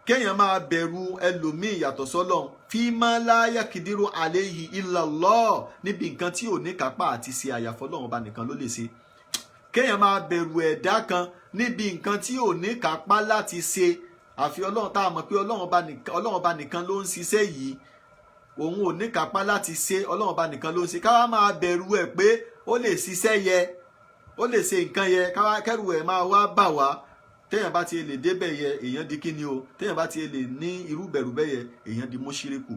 kéèyàn máa bẹ̀rù ẹlòmíì yàtọ̀ sọ́lọ̀ fima la yakidiru alayhi illa Allah níbi nǹkan tí ò ní kápá àti ṣe àyàfọ́ Ọlọ́run ọba nìkan ló lè ṣe kéèyàn máa bẹ̀rù ẹ̀dá kan níbi nǹkan tí ò ní kápá láti ṣe àfi Ọlọ́run tá a mọ̀ pé Ọlọ́run ọba nìkan ló ń ṣiṣẹ́ yìí òun ò ní kápá láti ṣe Ọlọ́run ọba nìkan ló ń ṣe káwá máa bẹ̀rù ẹ̀ pé ó lè ṣiṣẹ́ yẹ ó lè ṣe nǹkan yẹ káwá kẹ́rù ẹ̀ máa wá bà wá téèyàn bá ti lè débẹ̀ yẹ èèyàn di kíni o téèyàn bá ti lè ní irú bẹ̀rù bẹ́ẹ̀ yẹ èèyàn di mọ́ṣíríkù.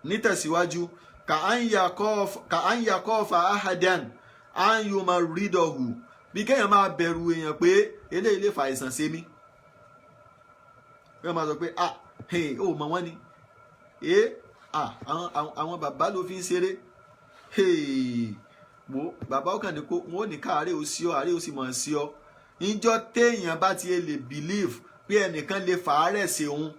nítẹ̀síwájú ka an yakọ́fà ahadan an yoma rídọ̀hù bí kéèyàn máa bẹ̀rù èèyàn pé eléyìí lè fa àìsàn ṣe mí. kéèyàn máa sọ pé ó mọ̀ wọ́n ni àwọn bàbá ló fi ń ṣeré bàbá ọkàn ní kó wọn ò ní káàárẹ̀ ó sí ọ àárẹ̀ ó sì mọ̀ sí ọ ìjọ téèyàn bá ti lè believe pé ẹnìkan lè fàárẹ̀ sí òun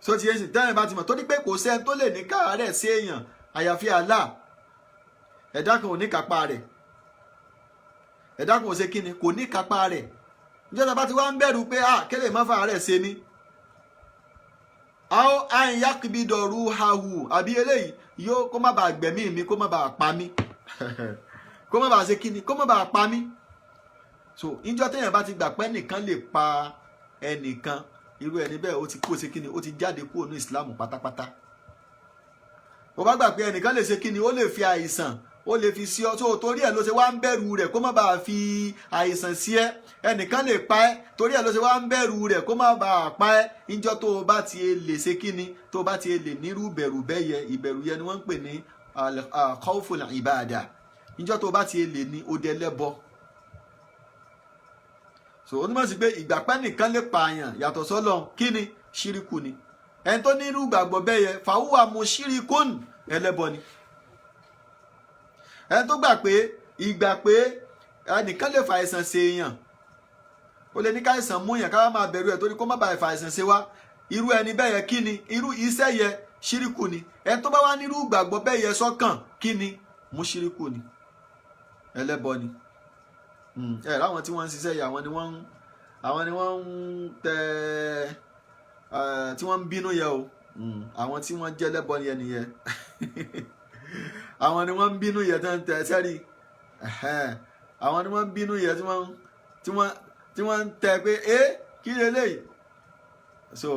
so ti yẹn sì téèyàn bá ti mọ̀ tó ní pé kò sẹ́ni tó lè ní káàárẹ̀ sí èèyàn àyàfi Allah ẹ̀dá kan ò ní kápá rẹ̀ ẹ̀dá kan ò ṣe kíni kò ní kápá rẹ̀ ìjọ tá a bá ti wá ń bẹ̀rù pé kéde má fàárẹ̀ sí mi àwọn àyàkìbìdọ̀rù hahu àbí eléyìí yóò kó má bàa gbẹ̀mí mi kó má bàa pa mí kó má bàa ṣe kíni kó má bàa pa mí so ìjọ téèyàn bá ti gbà pé ẹnìkan lè pa ẹnìkan irú ẹni bẹ́ẹ̀ ó ti kú ṣe kíni ó ti jáde kúrò ní ìsìlámù pátápátá ó bá gbà pé ẹnìkan lè ṣe kíni ó lè fi àìsàn ó lè fi sí ọ tó torí ẹ̀ ló ṣe wá ń bẹ̀rù rẹ̀ kó má bàa fi àìsàn sí ẹ ẹnìkan lè pa ẹ́ torí ẹ̀ ló ṣe wá ń bẹ̀rù rẹ̀ kó má bàa pa ẹ́ ìjọ tó o bá ti lè ṣe kíni tó o bá ti lè nírú bẹ̀rù bẹ́ẹ̀ yẹ ìbẹ̀rù yẹn ni wọ́n ń pè ní khawful ibada ìjọ tó o bá ti lè ní ó dẹ lẹ́bọ so onímọ̀ sí pé ìgbàpẹ́ nìkan lè pààyàn yàtọ̀ sọ́lọ̀ kí ni ṣíríkù ni ẹni tó ní irú ìgbàgbọ́ bẹ́ẹ̀ yẹ fàwùwà mu ṣíríkùn ẹlẹ́bọ ni ẹni tó ìgbà pé ẹnìkan lè fa àìsàn ṣe èèyàn ó lè ní ká àìsàn mú yàn ká wá máa bẹ̀rù ẹ̀ torí kó má bàa fa àìsàn ṣe wá irú ẹni bẹ́ẹ̀ yẹ kí ni irú iṣẹ́ yẹ ṣíríkù ni ẹni tó bá wá nírú ìgbàgbọ́ bẹ́ẹ̀ yẹ sọ́kàn kí ni mú ṣíríkù ni ẹlẹ́bọ ni láwọn tí wọ́n ń ṣiṣẹ́ yìí àwọn ni wọ́n ń tẹ tí wọ́n ń bínú yẹ o àwọn tí wọ́n jẹ́ lẹ́bọ yẹn nìyẹn àwọn ni wọ́n ń bínú yẹ tí wọ́n ń tẹ sẹ́rí àwọn ni wọ́n ń bínú yẹ tí wọ́n ń tẹ pé kí lélẹ́yìí so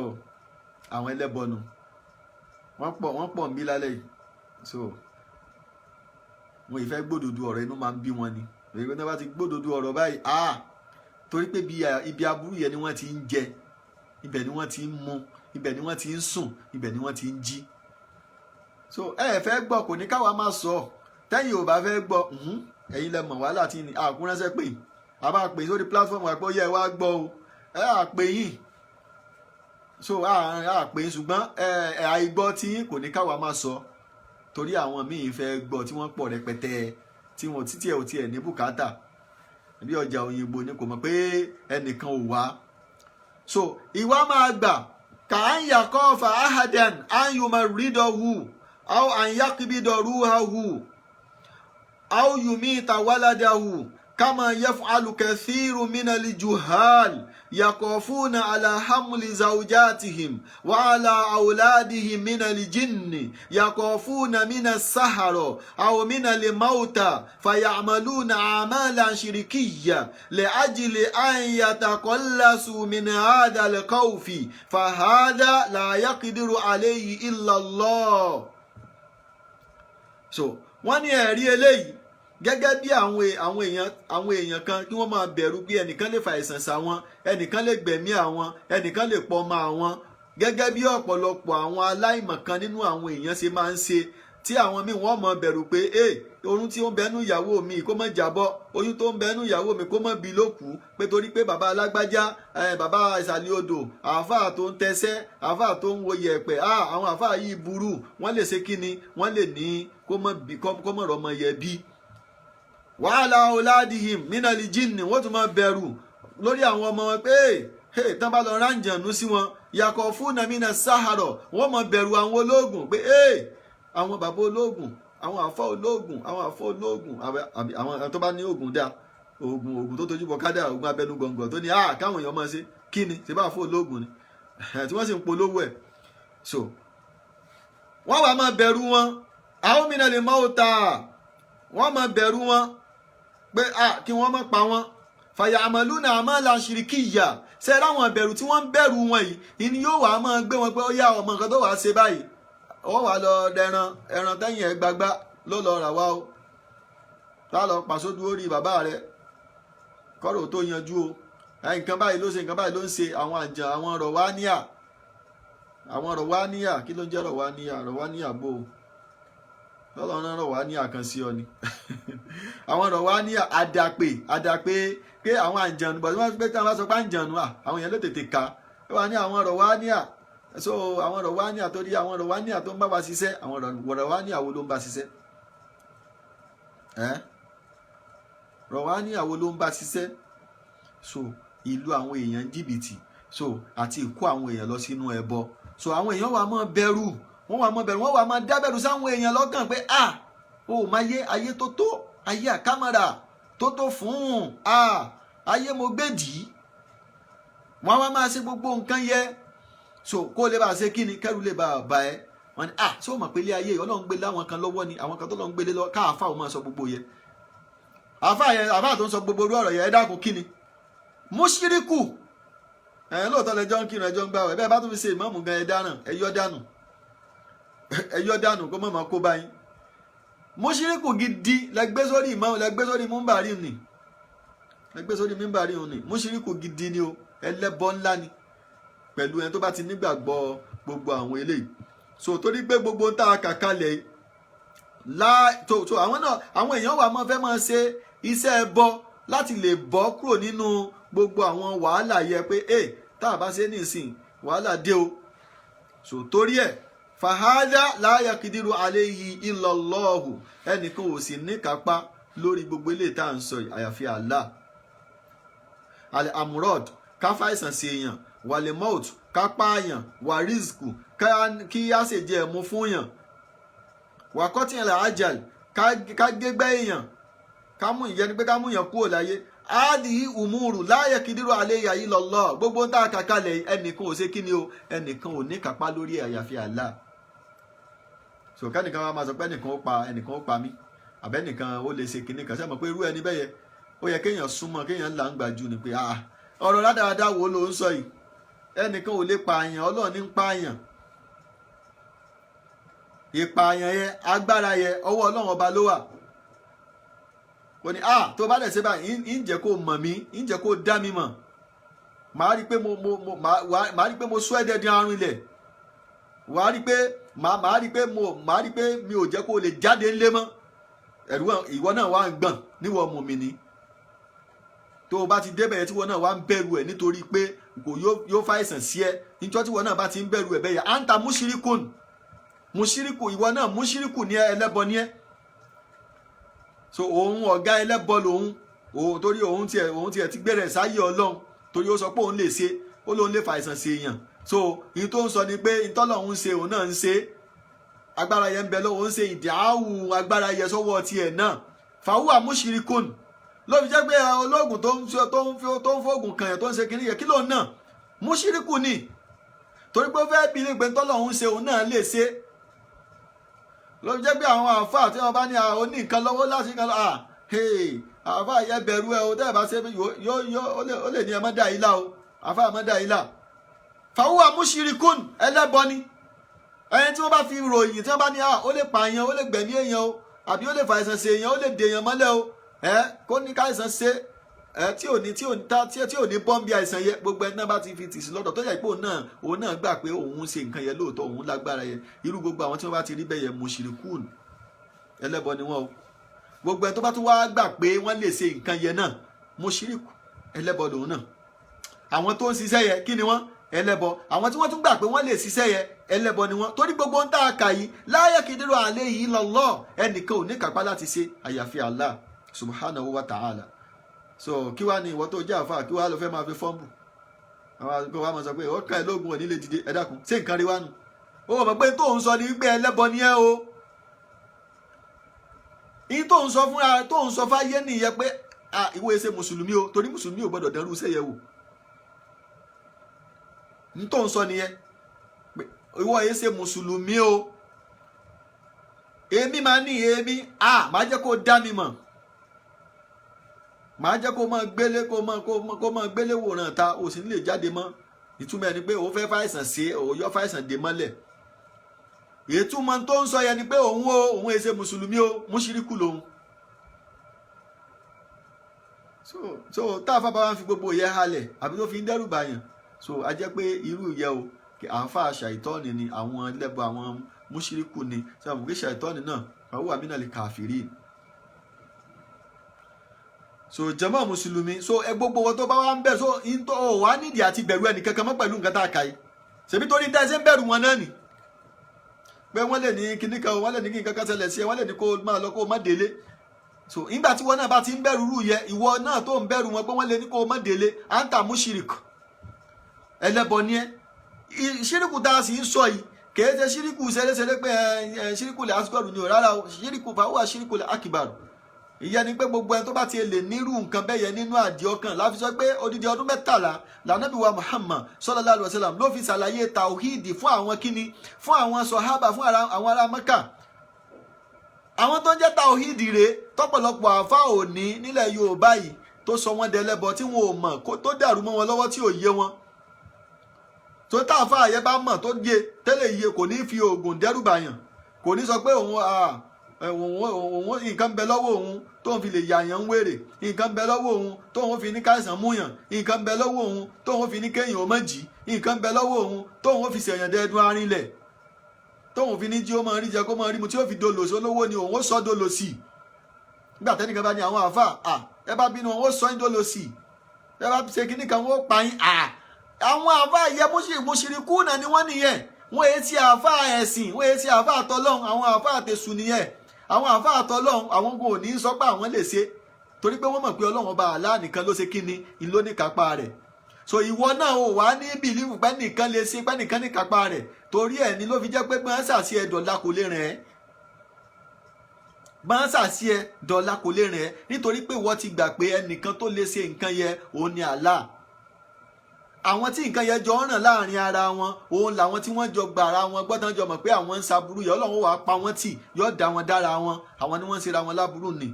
àwọn ẹlẹ́bọ nù wọ́n pọ̀ ń bí lálẹ́ yìí so wọn ì fẹ́ gbódòdó ọ̀rọ̀ inú máa ń bí wọn ni èyí tó bá ti gbódòdó ọ̀rọ̀ báyìí torí pé ibi aburú yẹn ni wọ́n ti ń jẹ ibẹ̀ ni wọ́n ti ń mu ibẹ̀ ni wọ́n ti ń sùn ibẹ̀ ni wọ́n ti ń jí so fẹ́ gbọ́ kò ní káwa máa sọ tẹ́yìn ò bá fẹ́ gbọ́ ẹ̀yin lẹ mọ̀ wàhálà tí ní àkúránṣẹ́ pè a bá pè sórí platform wa pé ó yẹ wá gbọ́ o àpè yìí so àpè yìí ṣùgbọ́n àìgbọ́ tí kò ní káwa máa sọ torí àwọn míì fẹ́ gbọ́ tí wọ́n pọ̀ rẹpẹtẹ tí wọ́n títí ẹ̀ ò tiẹ̀ ní bùkátà bí ọjà òyìnbó ni kò mọ̀ pé ẹnìkan ò wá. So ìwà máa gbà kà á ń yàkọ́ fa ahadan an yumarridahu aw an yaqbida ruhahu aw yumita waladahu kama yaf'alu kathiru minal juhal yakofuna ala hamli zawjatihim wa ala auladihim minal jinni yakofuna minas sahara aw minal mauta fayamaluna amalan shirkiyya liajli an yataqallasu min hadha alkhawfi fahadha la yaqdiru alayhi illa Allah. So wọ́n ní ẹ̀rí eléyìí gẹ́gẹ́ bí àwọn èèyàn kan kí wọ́n máa bẹ̀rù pé ẹnìkan lè fa àìsàn sá wọn, ẹnìkan lè gbẹ̀mí àwọn, ẹnìkan lè pọ̀ ọmọ àwọn, gẹ́gẹ́ bí ọ̀pọ̀lọpọ̀ àwọn aláìmọ̀kan nínú àwọn èèyàn ṣe máa ń ṣe, tí àwọn míì wọ́n máa bẹ̀rù pé oyún tí ó ń bẹnu ìyàwó mi kó má jábọ́, oyún tó ń bẹnu ìyàwó mi kó má bí lókù, pé torí pé bàbá alágbájá, bàbá ìsàlẹ̀ odò, àáfàá tó ń tẹsẹ́, àáfàá tó ń wo yẹ̀pẹ̀, àwọn àáfàá yìí burú, wọ́n lè ṣe kíni, wọ́n lè ní kó má rọmọ yẹ bí. Wàhálà ọ̀làdìhìm mínàlì jìnnì, wọ́n tún máa bẹ̀rù lórí àwọn ọmọ wọn pé tán bá lọ ránjànú sí wọn, yàkọ̀ fún nàmínà sáhàrọ̀, wọ́n máa bẹ̀rù àwọn ológun pé àwọn bàbá ológun, àwọn àfọ́ ológun, àwọn tó bá ní oògùn dá, oògùn tó tójú bọ kádà, oògùn abẹnú gọ̀ǹgọ̀ tó ní káwọn èèyàn máa ṣe kí ni ṣe bá fọ́ ológun ni tí wọ́n sì ń polówó ẹ̀. So wọ́n wá máa bẹ̀rù wọn, àwọn mìíràn lè máa ta, wọ́n máa bẹ̀rù wọn pé kí wọ́n má pa wọ́n. Fàyà àmàlúnà àmàlà ṣìríkìyà, ṣe ráwọn ìbẹ̀rù tí wọ́n ń bẹ̀rù wọn yìí, ìní yóò wá máa gbé wọn pé ó yá ọmọ nǹkan tó wàá ṣe báyìí, ó wà lọ ẹran tẹ́yìn ẹ̀ gbagbá ló lọ rà wá o, tá lọ pàṣódú orí bàbá rẹ kọ́rọ̀ tó yanjú o, nǹkan báyìí ló ṣe, nǹkan báyìí ló ń ṣe. Àwọn àjà, àwọn rọ̀wáníà, kí ló ń jẹ́ rọ̀wáníà bò ó, lọ́lọ́run rọ̀ wá ní àkànṣe ọ ni àwọn rọ̀ wá ní àdàpé pé àwọn àjànù bọ̀ tí wọ́n pé tí wọ́n bá sọ pé àjànù àwọn èèyàn ló tètè ka ẹ wà ní àwọn rọ̀ wá ní so àwọn rọ̀ wá ní àtòrí àwọn rọ̀ wá ní àtó ń bá wa ṣiṣẹ́, àwọn rọ̀ wá ní àwo ló ń bá ṣiṣẹ́, rọ̀ wá ní àwo ló ń bá ṣiṣẹ́. So ìlú àwọn èèyàn jìbìtì, so àti ìkó àwọn èèyàn lọ sínú ẹbọ. So àwọn èèyàn wà máa bẹ̀rù, wọ́n wà máa dábẹ̀rù sáwọn èèyàn lọ́kàn pé máa yé ayé tó tó, ayé àkámàrà tó tó fún ayé mo gbèdì, wọ́n wá máa ṣe gbogbo nǹkan yẹ. So kó lè bá ṣe kí ni, kẹ́rù lè bá ẹ, wọ́n ní ṣé o mọ̀ pé ilé ayé Ọlọ́run gbé láwọn kan lọ́wọ́ ni, àwọn kan tó lọ́n gbélé lọ́wọ́, káàfà ò máa sọ gbogbo yẹ, àfà tó ń sọ gbogbo orú ọ̀rọ̀ yẹ, ẹ dákun kí ni mùṣírikù. Lóòótọ́ lẹjọ́ ń kírun ẹjọ́ ń gbààwẹ̀, bẹ́ẹ̀ bá tún fi ṣe ìmáàmù gan ẹyọ dànù kó mọ̀ kó báyìí. Mùṣírikù gidi lẹgbẹ́ sórí ìmáàmù, lẹgbẹ́ sórí mímbàrí ni, mùṣírikù gidi ni o, ẹlẹ́bọ ńlá ni pẹ̀lú ẹni tó bá ti nígbàgbọ́ gbogbo àwọn eléyìí. So torí pé gbogbo ń tá a kà kalẹ̀ àwọn èèyàn wà máa fẹ́ máa ṣe iṣẹ́ ẹbọ láti lè bọ́ kúrò nínú gbogbo àwọn wàhálà yẹ pé tá a bá ṣe nísìn wàhálà dé o. So torí ẹ̀ fàhádà la yaqidiru alayhi illa Allahu, ẹnìkan ò sì ní kápá lórí gbogbo ilé tá à ń sọ àyàfi Allah. Al-amrod, káfá ìsàn sí èèyàn, wal-maut, kápá àyàn, wà-rizqu, kí á sì jẹ ẹ̀mú fún yàn, wà-qat'il ajal, ká gẹ́gbẹ́ èèyàn, ká mú ìyẹn ni pé ká mú yàn kúrò láyé. Adi umuru la yaqidiru alayhi illa Allah, gbogbo ń tá a kàkálẹ̀ ẹnìkan ò ṣe kí ni o, ẹnìkan ò ní kápá lórí àyàfi Allah. So kẹ́nìkan wa máa sọ pé ẹnìkan ó pa mí, àbẹ́nìkan ó lè ṣe kinní kan, ṣé mọ̀ pé irú ẹni bẹ́yẹ ó yẹ kéèyàn súnmọ́, kéèyàn là ń gbàjú ni pé ọ̀rọ̀ rádaràda wo ló ń sọ yìí, ẹnìkan ò lè pààyàn, Ọlọ́run ní ń pààyàn. Ìpààyàn yẹn, agbára yẹn, ọwọ́ Ọlọ́run ọba ló wà. Ó ní tó bá dẹ̀ ṣe báyìí ń jẹ́ kó mọ̀ mí, ń jẹ́ kó dá mi mọ̀, màá rí pé mo sọ ẹ́dẹ̀ dín arún ilẹ̀, wàá rí pé màá rí pé mi ò jẹ́ kó lè jáde ńlé mọ́, ẹ̀rù ìwọ náà wá ń gbọ̀n níwọ̀ mùmínì. Tó o bá ti débẹ̀ tí wọ́n náà wá ń bẹ̀rù ẹ̀ nítorí pé yóò fa àìsàn sí ẹ, níjọ́ tí wọ́n náà bá ti ń bẹ̀rù ẹ̀ bẹ́yà anta mushrikun, mushiriku ìwọ náà mushiriku ní ẹlẹ́bọ ní ẹ so òun ọ̀gá ẹlẹ́bọ lòun torí òun tiẹ̀ ti gbẹ̀rẹ̀ sáyé Ọlọ́run torí ó sọ pé òun lè ṣe ó lóun lè fa àìsàn ṣe èèyàn so èyí tó ń sọ ni pé ìtọ́lọ́hún ṣe òun náà ń ṣe agbára yẹn ń bẹ lọ́wọ́ ń ṣe ìdáhùn agbára yẹn sọ́wọ́ tiẹ̀ náà fàwùwà mushirikun ló fi jẹ́ pé ológun tó ń fóògùn kan yẹn tó ń ṣe kiri yẹn kí lóun náà mushiriku ni torí pé ó fẹ́ bí ilé tọ́lọ́hún ṣe òun náà lè ṣe ló fi jẹ́ pé àwọn àáfàá tí wọ́n bá ní oní nǹkan lọ́wọ́ láti kan àáfàá yẹn bẹ̀rù ẹ o tẹ́ ẹ bá ṣe ó lè ní ẹ má dá yìí lá o àáfàá má dá yìí lá fàwùwà mushirikun ẹlẹ́bọ ni ẹni tí wọ́n bá fi ròyìn tí wọ́n bá ní ó lè pààyàn ó lè gbẹ̀mí èèyàn o àbí ó lè fa àìsàn ṣe èèyàn ó lè dèèyàn mọ́lẹ̀ o kó ní káìsàn ṣe tí ò ní bọ́m̀bì àìsàn yẹ gbogbo ẹni náà bá ti fi tì sí lọ́dọ̀ tó yẹ pé òun náà gbà pé òun ṣe nǹkan yẹn lóòótọ́ òun lágbára yẹn irú gbogbo àwọn tí wọ́n bá ti rí bẹ́ẹ̀ yẹn mushrikun ẹlẹ́bọ ni wọ́n o gbogbo ẹni tó bá tún wá gbà pé wọ́n lè ṣe nǹkan yẹn náà mushriku ẹlẹ́bọ lòun náà àwọn tó ń ṣiṣẹ́ yẹn kí ni wọ́n ẹlẹ́bọ àwọn tí wọ́n tún gbà pé wọ́n lè ṣiṣẹ́ yẹn ẹlẹ́bọ ni wọ́n torí gbogbo ń tà kà yìí la yaqidiru alayhi illallah ẹnìkan ò ní kápá láti ṣe àyàfi Allah subhanahu wa ta'ala so kí wá ní ìwọ tó jẹ́ àfáà kí wá lọ fẹ́ máa fi fọ́ǹbù àwọn àgbẹ̀ wa máa sọ pé ó ká ẹ lóògùn òní lè dìde ẹ dákun ṣé nǹkan rí wá nù ó mọ̀ pé tó ń sọ ní wípé ẹlẹ́bọ ni ẹ o yìí tó ń sọ fúnra tó ń sọ fáyé nìyẹn pé ìwọ ẹsẹ mùsùlùmí o torí mùsùlùmí ò gbọdọ̀ dẹrù iṣẹ́ yẹ wò ní tó ń sọ nìyẹn pé ìwọ ẹsẹ mùsùlùmí o èmi máa ní èmi máa jẹ́ kó dá mi mọ̀ màá jẹ́ kó máa gbélé wòran ta ò sì ní lè jáde mọ́ ìtumọ̀ ẹni pé òun fẹ́ fàìsàn sí òun yọ fàìsàn dé mọ́lẹ̀ ìtumọ̀ tó ń sọ yẹn ni pé òun èsè mùsùlùmí o mùṣíríkù lòun so tá a fábà wá fi gbogbo yẹn halẹ̀ àbí tó fi ń dẹ́rù bàyàn so a jẹ́ pé irú yẹ o àáfà ṣàìtọ́ni ni àwọn ẹlẹ́bọ àwọn mùṣíríkù ni sọ àwọn òkè ṣàìtọ́ni náà àwọn wà mínà lè kàfìrí so jàmá mùsùlùmí so gbogbo wọn tó bá wá ń bẹ so into wà nídìí àti bẹ̀rù ẹnì kankan mọ́ pẹ̀lú nǹkan tá a kà yìí ṣèbí torí tẹ́ ẹ ṣe ń bẹ̀rù wọn náà nì pé wọ́n lè ní kíní kan wọ́n lè ní kí nǹkan kan ṣẹlẹ̀ sí ẹ wọ́n lè ní kó máa lọ kó má délé so ìgbà tí wọn náà bá ti ń bẹ̀rù rú yẹ ìwọ náà tó ń bẹ̀rù wọn pé wọ́n lè ní kó má délé anta mushrik ẹlẹ́bọ ni ẹ ṣíríkù tá a sì ń sọ yìí kèé ṣe ṣíríkù ṣẹlẹ́ṣẹlẹ́ pé ṣíríkù lè asgọ́rù ni ò rárá o ṣíríkù fàwọn ṣíríkù lè akibaru ìyẹn ni pé gbogbo ẹni tó bá ti lè nírú nǹkan bẹ́ẹ̀ yẹn nínú àdìọ́kàn láfi sọ pé odidi ọdún 13 lànàbí wa Muhammad sallallahu alaihi wasallam ló fi ṣàlàyé tàwíìdì fún àwọn kíni fún àwọn sọ̀hábà fún àwọn ará Mẹ́kà àwọn tó ń jẹ́ tàwíìdì rèé tọ́pọ̀lọpọ̀ àfa òní nílẹ̀ Yorùbá yìí tó sọ wọ́n dẹlẹ́bọ tí wọn ò mọ̀ tó dàrú mọ́ wọn lọ́wọ́ tí ò yé wọn tó táàfà àyẹ́ bá mọ̀ tó yé tẹ́lẹ̀ yé kò ní fi oògùn dẹ́rù bàyàn kò ní sọ pé òun nǹkan bẹ lọ́wọ́ òun tó ń fi lè yàyàn ń wèrè nǹkan bẹ lọ́wọ́ òun tó ń fi ní káìsàn múyàn nǹkan bẹ lọ́wọ́ òun tó ń fi ní kéèyàn ọmọ jì nǹkan bẹ lọ́wọ́ òun tó ń fi ṣèyàn dẹ́dún arínlẹ̀ tó ń fi ní jí ó máa rí jẹ kó máa rí mu tí ó fi dolo sí olówó ni òun ó sọ dolo sí nígbà tẹ́nìkan bá ní àwọn àáfà ẹ bá bínú òun ó sọ yín dolo sí ẹ bá ṣe kíní kan wọ́n pa yín àwọn àáfà yẹ mùṣírikù náà ni wọ́n nìyẹn wọ́n èyí ti àáfà ẹ̀sìn wọ́n èyí ti àáfà àtọ́lọ́hún àwọn àáfà àtẹ̀sùn nìyẹn àwọn àáfà àtọ́lọ́hún àwọn kò ní sọ pé àwọn lè ṣe torí pé wọ́n mọ̀ pé Ọlọ́run ọba àlá nìkan ló ṣe kíni ìlú ní kápá rẹ̀ so ìwọ náà ò wá ní bìlífù pé nìkan lè ṣe pé nìkan ní kápá rẹ̀ torí ẹ̀ ni ló fi jẹ́ pé gbọ́nsà sí ẹ dọ̀la kò lè rìn ẹ́ gbọ́nsà sí ẹ dọ̀la kò lè rìn ẹ́ nítorí pé wọ́n ti gbà pé ẹnìkan tó lè ṣe nǹkan yẹn òun ni Allah àwọn tí nǹkan yẹn jọ ń ràn láàrin ara wọn òun làwọn tí wọ́n jọ gba ara wọn gbọ́dọ̀ jọ mọ̀ pé àwọn ń ṣaburú yẹ Ọlọ́run wàá pa wọ́n tì yóò dá wọn dára wọn àwọn ni wọ́n ń ṣera wọn láburú ni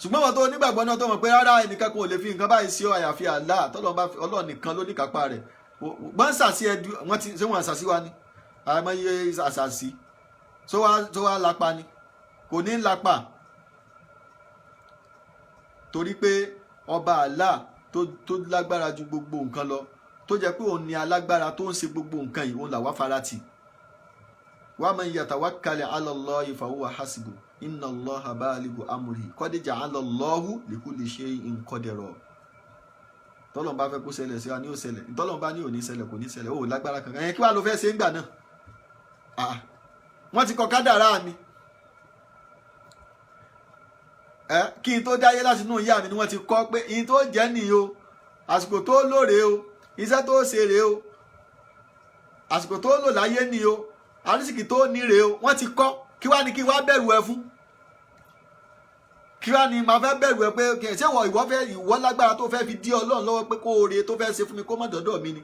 ṣùgbọ́n wọn tó nígbàgbọ́ náà tó mọ̀ pé rárá ẹnìkan kan ò lè fi nǹkan báyìí sí ọ àyàfi Allah Ọlọ́run nìkan ló ní kápá rẹ̀ wọ́n ń ṣàṣì ẹdú wọ́n ti ṣé wọ́n ṣàṣì wa ni àmọ́yé àṣàṣì tó wá lápá ni kò ní lápá torí pé ọba Allah tó lágbára ju gbogbo nǹkan lọ tó jẹ́ pé òun ni alágbára tó ń ṣe gbogbo nǹkan yìí òun làwa farati wa man yatawakkal ala Allahi fa huwa hasbuh inna Allaha balighu amrihi qad ja'ala Allahu li kulli shay'in qadara tọ́lọ́n bá fẹ́ kó ṣẹlẹ̀ sí wa ní ó ṣẹlẹ̀ tọ́lọ́n bá ní ò ní ṣẹlẹ̀ kò ní ṣẹlẹ̀ ó lágbára kankan yẹn kí wàá ló fẹ́ ṣe ń gbà náà wọ́n ti kọ kádàrá mi kí n tó dáyé láti inú ìyá mi ni wọ́n ti kọ pé ìyìn tó jẹ́ nìyí o, àsìkò tó lò rèé o, iṣẹ́ tó ṣe rèé o, àsìkò tó lò láyé nìyí o, àrísìkì tó ní rèé o, wọ́n ti kọ. Kí wá ní kí wá bẹ̀rù ẹ fún? Kí wá ní máa fẹ́ bẹ̀rù ẹ pé ṣé ìwọ lágbára tó fẹ́ fi dí Ọlọ́run lọ́wọ́ pé kó oore tó fẹ́ ṣe fún mi kó má dọ́dọ̀ mi ni?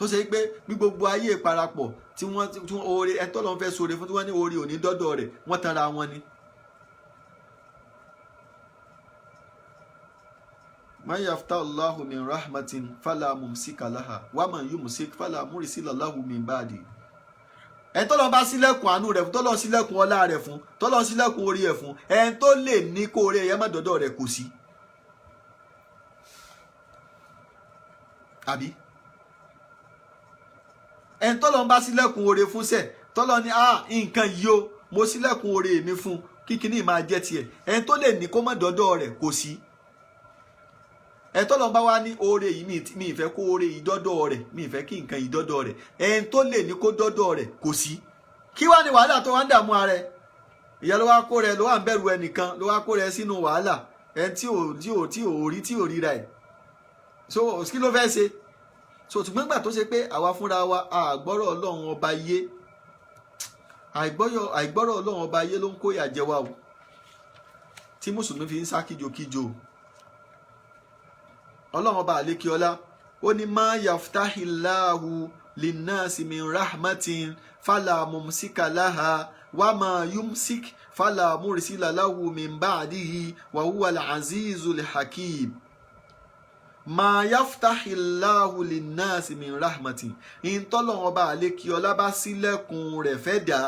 tó ṣe pé bí gbogbo ayé parapọ̀ tí wọ́n oore ẹ̀tọ́ lọ́n fẹ́ sóore fún tí wọ́n ní oore òní dọ́dọ̀ rẹ̀ wọ́n tanra wọn ni. man yafta Allahu min rahmatin fala mumsika laha wa man yumsik fala mursila lahu min ba'di. ẹni tó lọ bá sílẹ̀kùn àánú rẹ̀ fún tó lọ sílẹ̀kùn ọlá rẹ̀ fún tó lọ sílẹ̀kùn orí ẹ̀ fún ẹni tó lè ní kó oore ẹ̀yẹ́ má dọ́dọ̀ rẹ̀ kò sí. àbí ẹni tó lọ bá sílẹ̀kùn oore fún sẹ̀ tó lọ ní nǹkan yìí o mo sílẹ̀kùn oore mi fún kíkiní máa jẹ́ tiẹ̀ ẹni tó lè ní kó má dọ́dọ̀ rẹ̀ kò sí. ẹni tó lọ bá wá ní oore yìí mi ìfẹ́ kó oore yìí dọ́dọ̀ rẹ̀ mi ìfẹ́ kí nǹkan yìí dọ́dọ̀ rẹ̀ ẹni tó lè ní kó dọ́dọ̀ rẹ̀ kò sí. kí wá ní wàhálà tó wá ń dààmú ara ẹ ìyá ló wá kó rẹ ló wá ń bẹ̀rù ẹnìkan ló wá kó rẹ sínú wàhálà ẹni tí ò ríra ẹ̀ so kí ló fẹ́ ṣe so ṣùgbọ́n gbà tó ṣe pé àwa fúnra wa àgbọ́rọ̀ Ọlọ́run ọba yé àìgbọ́rọ̀ Ọlọ́run ọba yé ló ń kó ìyà jẹ wa o tí mùsùlùmí fi ń sá kíjokíjo Ọlọ́run ọba àlékiọlá ó ní má yaftahillahu linnasi min rahmatin fala mumsika laha wa ma yumsik fala mursila lahu min ba'dihi wa huwa al-azizul hakim. Ma yaftahillahu linnasi min rahmatin ìtọ́lọ́run ọba àlékiọlá bá sílẹ̀kùn rẹ̀ fẹ́ dà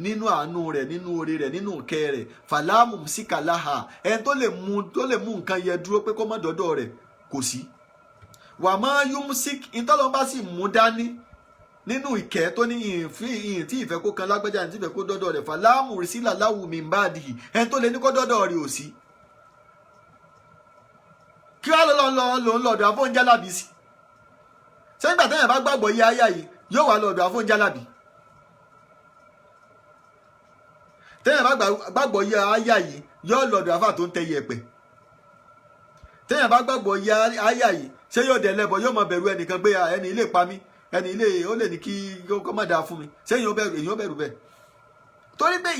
nínú àánú rẹ̀ nínú oore rẹ̀ nínú ìkẹ́ rẹ̀ fala mumsika laha ẹni tó lè mú nǹkan yẹ dúró pé kó má dọ́dọ̀ rẹ̀ kò sí. wà má yumsik ìtọ́lọ́run bá sì mú dání nínú ìkẹ́ tó ní ìyìn tí ìfẹ́ kó kan lágbájá ní tí ìfẹ́ kó dọ́dọ̀ rẹ̀ fala mursila lahu min ba'dihi ẹni tó lè ní kó dọ́dọ̀ rẹ̀ ò sí. kí wá lòun lọ́dọ̀ afọ́njálàbí sí ṣé nígbà téèyàn bá gbàgbọ́ yé ayá yìí yóò wá lọ́dọ̀ afọ́njálàbí téèyàn bá gbàgbọ́ yé ayá yìí yóò lọ́dọ̀ afá tó ń tẹ yẹ̀pẹ̀ téèyàn bá gbàgbọ́ yé ayá yìí ṣé yóò dẹ̀ lẹ́bọ̀ yóò mọ bẹ̀rù ẹnìkan gbé ẹni ilé pa mí ẹni ilé ó lè ní kí kó má dáa fún mi ṣé èèyàn bẹ̀rù bẹ́ẹ̀ torí pé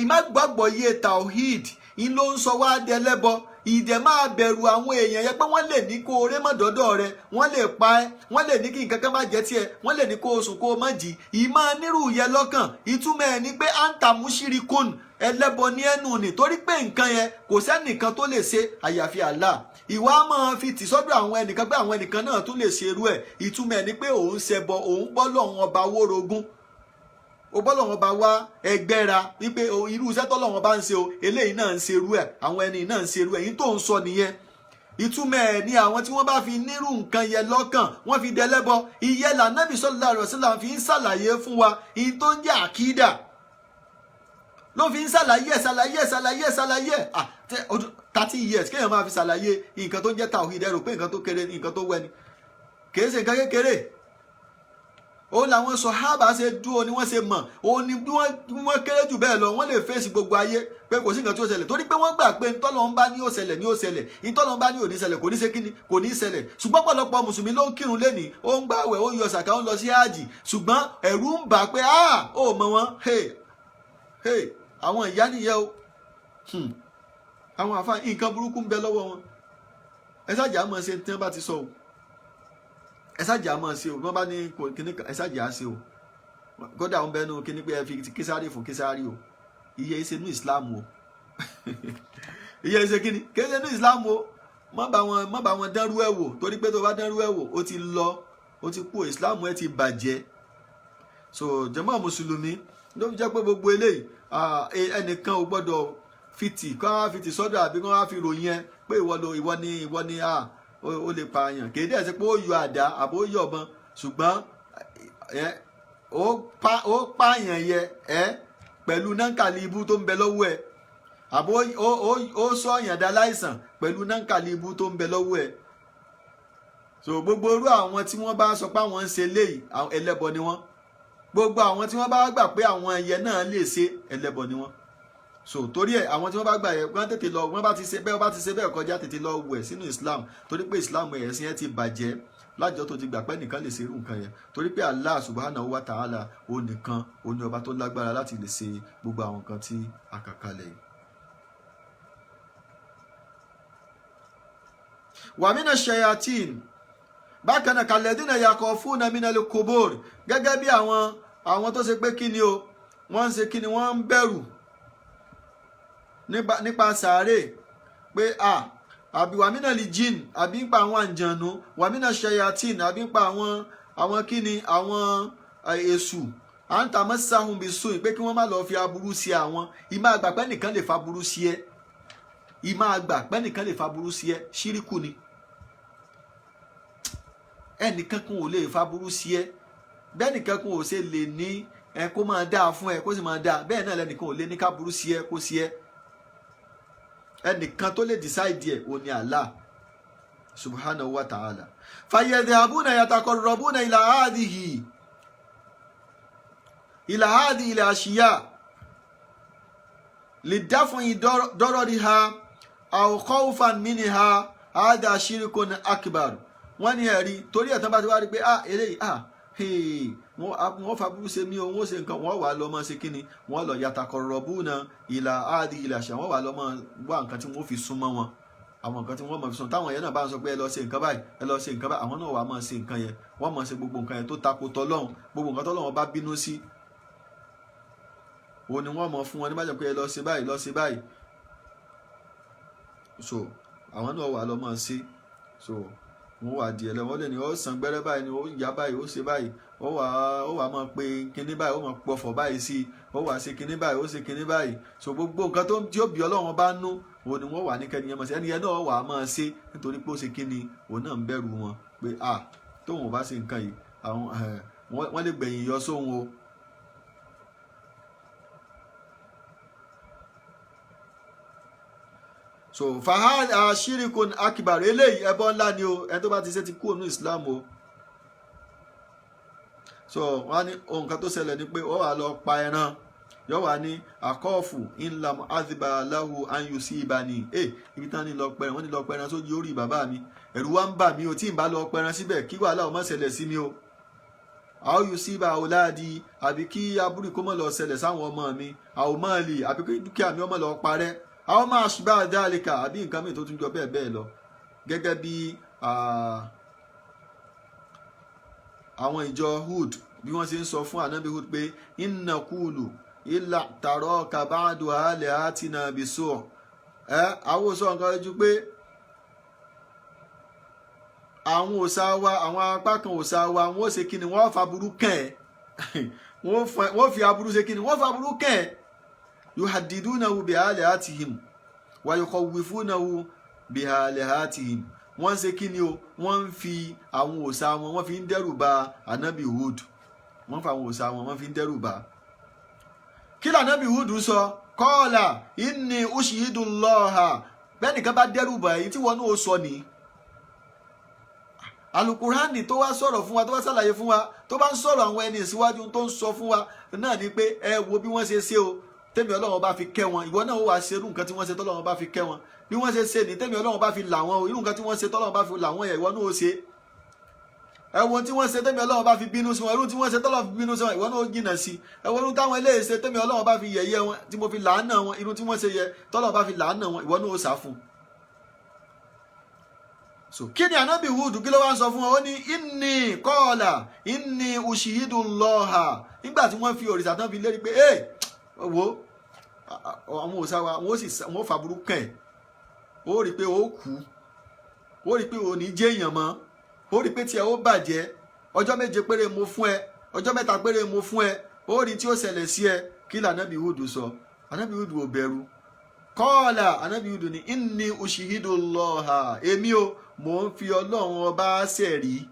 ìmágbàgbọ́ yé tawhid ń ló ń sọ wá dẹ lẹ́bọ ìdẹ̀ máa bẹ̀rù àwọn èèyàn yẹn pé wọ́n lè ní kó oré mọ́ dọ́dọ̀ rẹ wọ́n lè pa ẹ́ wọ́n lè ní kí nǹkan kan má jẹ́ tiẹ̀ wọ́n lè ní kó o sùn kó o má jì ìmọ̀ nírú yẹn lọ́kàn ìtumọ̀ ẹ̀ ni pé anta mushirikun ẹlẹ́bọ ní ẹnu ni torí pé nǹkan yẹn kò sẹ́nìkan tó lè ṣe àyàfi Allah ìwà máa fi tì sọ́dọ̀ àwọn ẹnìkan pé àwọn ẹnìkan náà tún lè ṣe irú ẹ̀ ìtumọ̀ ẹ̀ ni pé òun ṣẹbọ òun bọ́ lọ́hùn ọba wórogún o bọ́ lọ́wọ́ bá wá ẹgbẹ́ra wípé irú iṣẹ́ tọ́lọ́wọ́ bá ń ṣe o eléyìí náà ń ṣe irú ẹ̀ àwọn ẹni náà ń ṣe irú ẹ̀ yìí tó ń sọ nìyẹn ìtumọ̀ ẹ̀ ni àwọn tí wọ́n bá fi nírú nǹkan yẹn lọ́kàn wọ́n fi dẹlẹ́bọ ìyẹn l'Ànábì sallallahu alaihi wasallam fi ń ṣàlàyé fún wa ìyí tó ń jẹ́ àkídà ló fi ń ṣàlàyé 30 years kéèyàn máa fi ṣàlàyé nǹkan tó ń jẹ́ tawhid ẹ̀rọ pé nǹkan tó kéré nǹkan tó wẹ́ni kì í ṣe nǹkan kékeré òun làwọn sọ̀hábà ṣe dúró ni wọ́n ṣe mọ̀ òun ni bí wọ́n kéré jù bẹ́ẹ̀ lọ wọ́n lè fèsì gbogbo ayé pé kò sí nǹkan tí ó ṣẹlẹ̀ torí pé wọ́n gbà pé ntọ́lọ́run bá ní ó ṣẹlẹ̀ ní ó ṣẹlẹ̀ ntọ́lọ́run bá ní ò ní ṣẹlẹ̀ kò ní ṣe kíni kò ní ṣẹlẹ̀ ṣùgbọ́n pọ̀lọpọ̀ mùsùlùmí ló ń kírun lénìí ó ń gbààwẹ̀ ó ń yọ sàká ó ń lọ sí háàjì ṣùgbọ́n ẹ̀rù ń bà pé ó mọ̀ wọ́n àwọn ìyá nìyẹn o àwọn àfa nǹkan burúkú ń bẹ lọ́wọ́ wọn ẹ ṣáàjà mọ̀ ṣe tí wọ́n bá ti sọ o ẹ ṣáàjà mọ̀ ṣe o bí wọ́n bá ní kíní ẹ ṣáàjà ṣe o kódà ń bẹnu kíní pé ẹ fi kísárì fún kísárì o iye ṣe ní Islam o iye ṣe kíní kí ṣe ní Islam o má bá wọn dánrú ẹ̀ wò torí pé tó bá dánrú ẹ̀ wò ó ti lọ ó ti kú Islam ẹ ti bàjẹ́ so jàmá mùsùlùmí ló fi jẹ́ pé gbogbo eléyìí ẹnìkan ò gbọ́dọ̀ fìtì sọ́dọ̀ àbí kí wọ́n á fi ròyìn ẹ pé ìwọ ni ó lè pààyàn kéde ẹ̀ sí pé ó yọ àdá àbó yọ ọ̀bọ̀n ṣùgbọ́n ó pààyàn yẹ pẹ̀lú náǹkàlì ibú tó ń bẹ lọ́wọ́ ẹ̀ àbó ó sọ ọ̀yàn dá láìsàn pẹ̀lú náǹkàlì ibú tó ń bẹ lọ́wọ́ ẹ̀ so gbogbo irú àwọn tí wọ́n bá sọ pé àwọn ń ṣe léyìí ẹlẹ́bọ ni wọ́n, gbogbo àwọn tí wọ́n bá gbà pé àwọn ẹyẹ náà lè ṣe ẹlẹ́bọ ni wọ́n. So torí ẹ àwọn tí wọ́n bá gbà yẹ wọ́n tètè lọ, wọ́n bá ti ṣe bẹ́ẹ̀ kọjá tètè lọ wẹ̀ sínú Islam, torí pé Islam ẹ̀sìn yẹn ti bàjẹ́ lájọ tó ti gbà pé nìkan lè ṣe irú nǹkan yẹn, torí pé Allah subhanahu wa ta'ala ó nìkan ó ní ọba tó lágbára láti lè ṣe gbogbo àwọn nǹkan tí a kà kalẹ̀ yìí. wa mina shayatin, bákan náà kalladhina yakhafuna minal qubur, gẹ́gẹ́ bí àwọn tó ṣe pé kí ni o wọ́n ń ṣe kí ni wọ́n ń bẹ̀rù nípa sàárè pé àbí wàmínà lè jìn àbí ń pa àwọn àǹjànú, wàmínà shayatin àbí ń pa àwọn kíni àwọn èṣù, à ń ta mọ́sáhùn bí sùn pé kí wọ́n má lọ fi aburú sí àwọn. ìmá àgbà pé nìkan lè fa aburú sí ẹ, ìmá àgbà pé nìkan lè fa aburú sí ẹ ṣíríkù ni. ẹnìkan kan ò lè fa aburú sí ẹ, bẹ́ẹ̀ nìkan kan ò ṣe lè ní ẹ kó máa dáa fún ẹ kó sì máa dáa, bẹ́ẹ̀ náà lẹ́nìkan ò lè ní ká burú sí ẹ kó sí ẹ. ẹnìkan tó lè decide ẹ ò ní Allah subhanahu wa ta'ala. fayadhabuna yataqarrabuna ila hadhihi al-ashiya lidaf'i darariha aw khawfan minha, hadha shirkun akbar. wọ́n ní ẹ̀rí torí ẹ̀tàn bá ti wá rí pé eléyìí wọ́n fa burú ṣe mí o, wọ́n ṣe nǹkan, wọ́n wà lọ́mọ ṣe kíni, wọ́n lọ yataqarrabuna ila hadhihi al-ashiya, wọ́n wà lọ́mọ wá nǹkan tí wọ́n fi súnmọ́ wọn, àwọn nǹkan tí wọ́n mọ̀ fi sùn. táwọn yẹn náà bá ń sọ pé ẹ lọ ṣe nǹkan báyìí, ẹ lọ ṣe nǹkan báyìí, àwọn náà wà máa ṣe nǹkan yẹn, wọ́n máa ṣe gbogbo nǹkan yẹn tó tako tọlọ́hun, gbogbo nǹkan tọlọ́hun bá bínú sí òun ni wọ́n mọ̀ fún wọn níbàjẹ́ pé ẹ lọ ṣe báyìí, lọ ṣe báyìí. so àwọn náà wà lọ́mọ sí, so wọ́n wà díẹ̀ lẹ́wọ́n lè ní ó san gbẹ́rẹ́ báyìí ni ó yá báyìí ó ṣe báyìí, ó wà máa pe kinní báyìí, ó máa pọ̀fọ̀ báyìí sí, ó wà ṣe kinní báyìí, ó ṣe kinní báyìí. so gbogbo nǹkan tí ó bí Ọlọ́run bá nú òun ni wọ́n wà ní kẹ́niyẹn mọ̀ sí, ẹniyẹn náà wà á máa ṣe nítorí pé ó ṣe kinní, òun náà ń bẹ̀rù wọn pé tóun ò bá ṣe nǹkan yìí àwọn wọ́n lè gbẹ̀yìn yọ sóhun o. so fahad ashirikun akbar, eléyìí ẹbọ ńlá ni o, ẹni tó bá ti ṣe ti kúrò ní Islam o. so wọ́n ní ohun kan tó ṣẹlẹ̀ ni pé ó wà lọ pa ẹran, yóò wà ní akọ́ọ̀fù inlam aziba lahu anyusi ibani, ibi tán ní lọ pẹran, wọ́n ní lọ pẹran sójú orí bàbá mi, ẹ̀rù wa ń bà mí o, tí n bá lọ pẹran síbẹ̀ kí wàhálà ó má ṣẹlẹ̀ sí mi o. àwọn yusiba ọ̀làdì, àbí kí aburú kó má lọ ṣẹlẹ̀ sáwọn ọmọ mi, àwọn máàlì, àbí kí dúkìá mi ó má lọ parẹ́, àwọn máa ṣùgbọ́n àdáàlìkà àbí nǹkan mìíràn tó tún jọ bẹ́ẹ̀ bẹ́ẹ̀ lọ. gẹ́gẹ́ bí àwọn ìjọ Hud bí wọ́n ṣe ń sọ fún ànábì Hud pé inna kulu illa taraka ba'du alihatina bisu', àwọn sọ nǹkan ojú pé àwọn òòṣà wa, àwọn apá kan òòṣà wa wọ́n ó ṣe kí ni, wọ́n fa burú kàn ẹ́ wọ́n fi aburú ṣe kí ni, wọ́n fa burú kàn ẹ́. yuhaddidunahu bialihatihim wa yukhawwifunahu bialihatihim, wọ́n ṣe kí ni o, wọ́n ń fi àwọn òòṣà wọn wọ́n fi ń dẹ́rù ba ànábì Hud, wọ́n fa àwọn òòṣà wọn wọ́n fi ń dẹ́rù ba. kí lànábì Hud sọ? qala inni ushidullaha, bẹ́ẹ̀ nìkan bá dẹ́rù ba èyí tí wọ́n náà sọ ní. alukurani tó wá sọ̀rọ̀ fún wa, tó wá ṣàlàyé fún wa, tó bá ń sọ̀rọ̀ àwọn ẹni ìsíwájú tó ń sọ fún wa náà ni pé ẹ wo bí wọ́n ṣe ṣe o, tẹ́mi Ọlọ́run bá fi kẹ́ wọn, ìwọ náà ó wá ṣe irú nǹkan tí wọ́n ṣe tọ́lọ́run bá fi kẹ́ wọn, bí wọ́n ṣe ṣe ní tẹ́mi Ọlọ́run bá fi là wọn, irú nǹkan tí wọ́n ṣe tọ́lọ́run bá fi là wọn yẹn ìwọ náà ó ṣe. ẹ̀wọ̀n tí wọ́n ṣe tẹ́mi Ọlọ́run bá fi bínú sí wọn, irú tí wọ́n ṣe tọ́lọ́run fi bínú sí wọn ìwọ náà ó jìnnà sí. ẹ̀wọ̀n táwọn eléyìí ṣe tẹ́mi Ọlọ́run bá fi yẹ̀yẹ́ wọn, tí mo fi làánà wọn, irú tí wọ́n ṣe yẹ tọ́lọ́run bá fi làánà wọn ìwọ náà ó sá fún. so kí ni ànábì Hud kí ló wá ń sọ fún wọn? ó ní inni ushidullaha, nígbà tí wọ́n fi òrìṣà tán fi lérí pé wo àwọn òòṣà wa wọ́n fa burú kàn ẹ́, ó rí pé ó kú, ó rí pé ó ní jẹ́ èèyàn mọ́, ó rí pé tiẹ̀ ó bàjẹ́, ọjọ́ 7 péré mo fún ẹ, ọjọ́ 3 péré mo fún ẹ, ó rí tí ó ṣẹlẹ̀ sí ẹ. kí lànábì Hud sọ? ànábì Hud ò bẹ̀rù. qala ànábì Hud ní inni ushidullaha, èmi o mò ń fi Ọlọ́run ọba ṣẹ̀rí,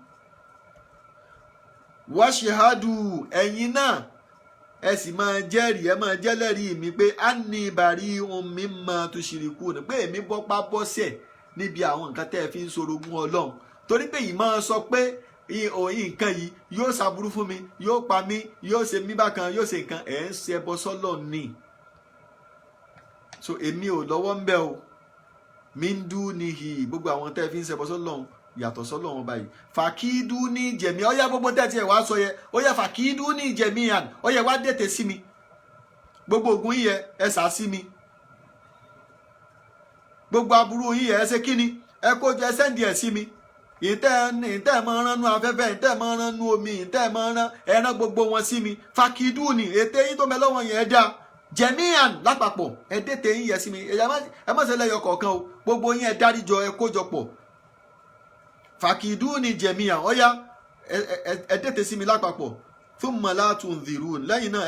washhadu, ẹ̀yin náà ẹ sì máa jẹ́rìí, ẹ máa jẹ́lẹ́rìí mi pé anni bari'un mimma tushrikun, pé èmi bọ́pá bọ́sẹ̀ níbi àwọn nǹkan tẹ́ ẹ fi ń sorogún Ọlọ́run. torí pé ìmọ̀ sọ pé nǹkan yìí yóò ṣàbúrú fún mi, yóò pa mí, yóò ṣe mí bákan, yóò ṣe nǹkan, ẹ̀ ń ṣe ẹbọ sọ́lọ̀ ni. So èmi ò lọ́wọ́ ń bẹ o, mi ń dú níhì gbogbo àwọn tẹ́ fi ń ṣẹbọ sọ́lọ̀ yàtọ̀ sọ́lọ̀ wọn báyìí. Fàkídú ní jẹ̀mí, ọ̀yá gbogbo tẹ́tí ẹ̀ wá sọ yẹ, ọ̀yá fàkídú ní jẹ̀mí àn, ọ̀yá wá dètè sí mi, gbogbo ògùn yìí ẹ sà sí mi, gbogbo aburú yìí ẹ ṣe kíni, ẹ kó jẹ sẹ́ndì ẹ̀ sí mi, ìtẹ́ máa rán nú afẹ́fẹ́, ìtẹ́ máa rán nú omi, ìtẹ́ máa rán ẹran gbogbo wọn sí mi. Fàkídú ní ètè yín tó mẹ lọ́wọ́ yẹn ẹ dá jẹ̀mí àn lápapọ̀, ẹ dètè yín yẹ sí mi, ẹ má ṣe lẹ́yọ kọ̀ọ̀kan o, gbogbo yín ẹ dáríjọ, ẹ kójọ pọ̀. Fàkìdú ni jẹ̀míà, ọ̀yá ẹ dètè sí mi lápapọ̀. Thumma la tunzirun, lẹ́yìn náà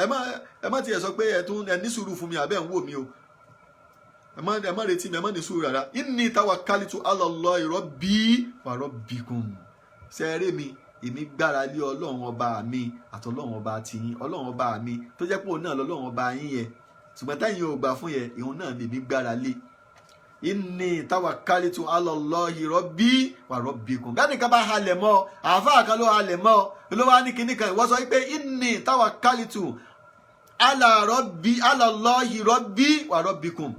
ẹ má tiẹ̀ sọ pé ẹ ní sùúrù fún mi àbẹ́ ń wò mí o, ẹ má retí mi, ẹ má ní sùúrù rárá. Inni tawakkaltu ala Allahi rabbi wa rabbikum, sẹ́ẹ̀rẹ́ mi, èmi gbára lé ọlọ́run ọba mi àtọlọ́run ọba tiyín, ọlọ́run ọba mi tó jẹ́ pé òun náà lọ́lọ́run ọba yín yẹn, ṣùgbọ́n táyìn ò gbà fún yẹn, ìhun náà lèmi gbára lé. Inni tawakkaltu ala Allahi rabbi wa rabbikum. Bẹ́ẹ̀ nìkan bá halẹ̀ mọ́, àáfàá kan ló halẹ̀ mọ́, ló wá ní kinní kan, ìwọ sọ pé inni tawakkaltu ala Allahi rabbi wa rabbikum.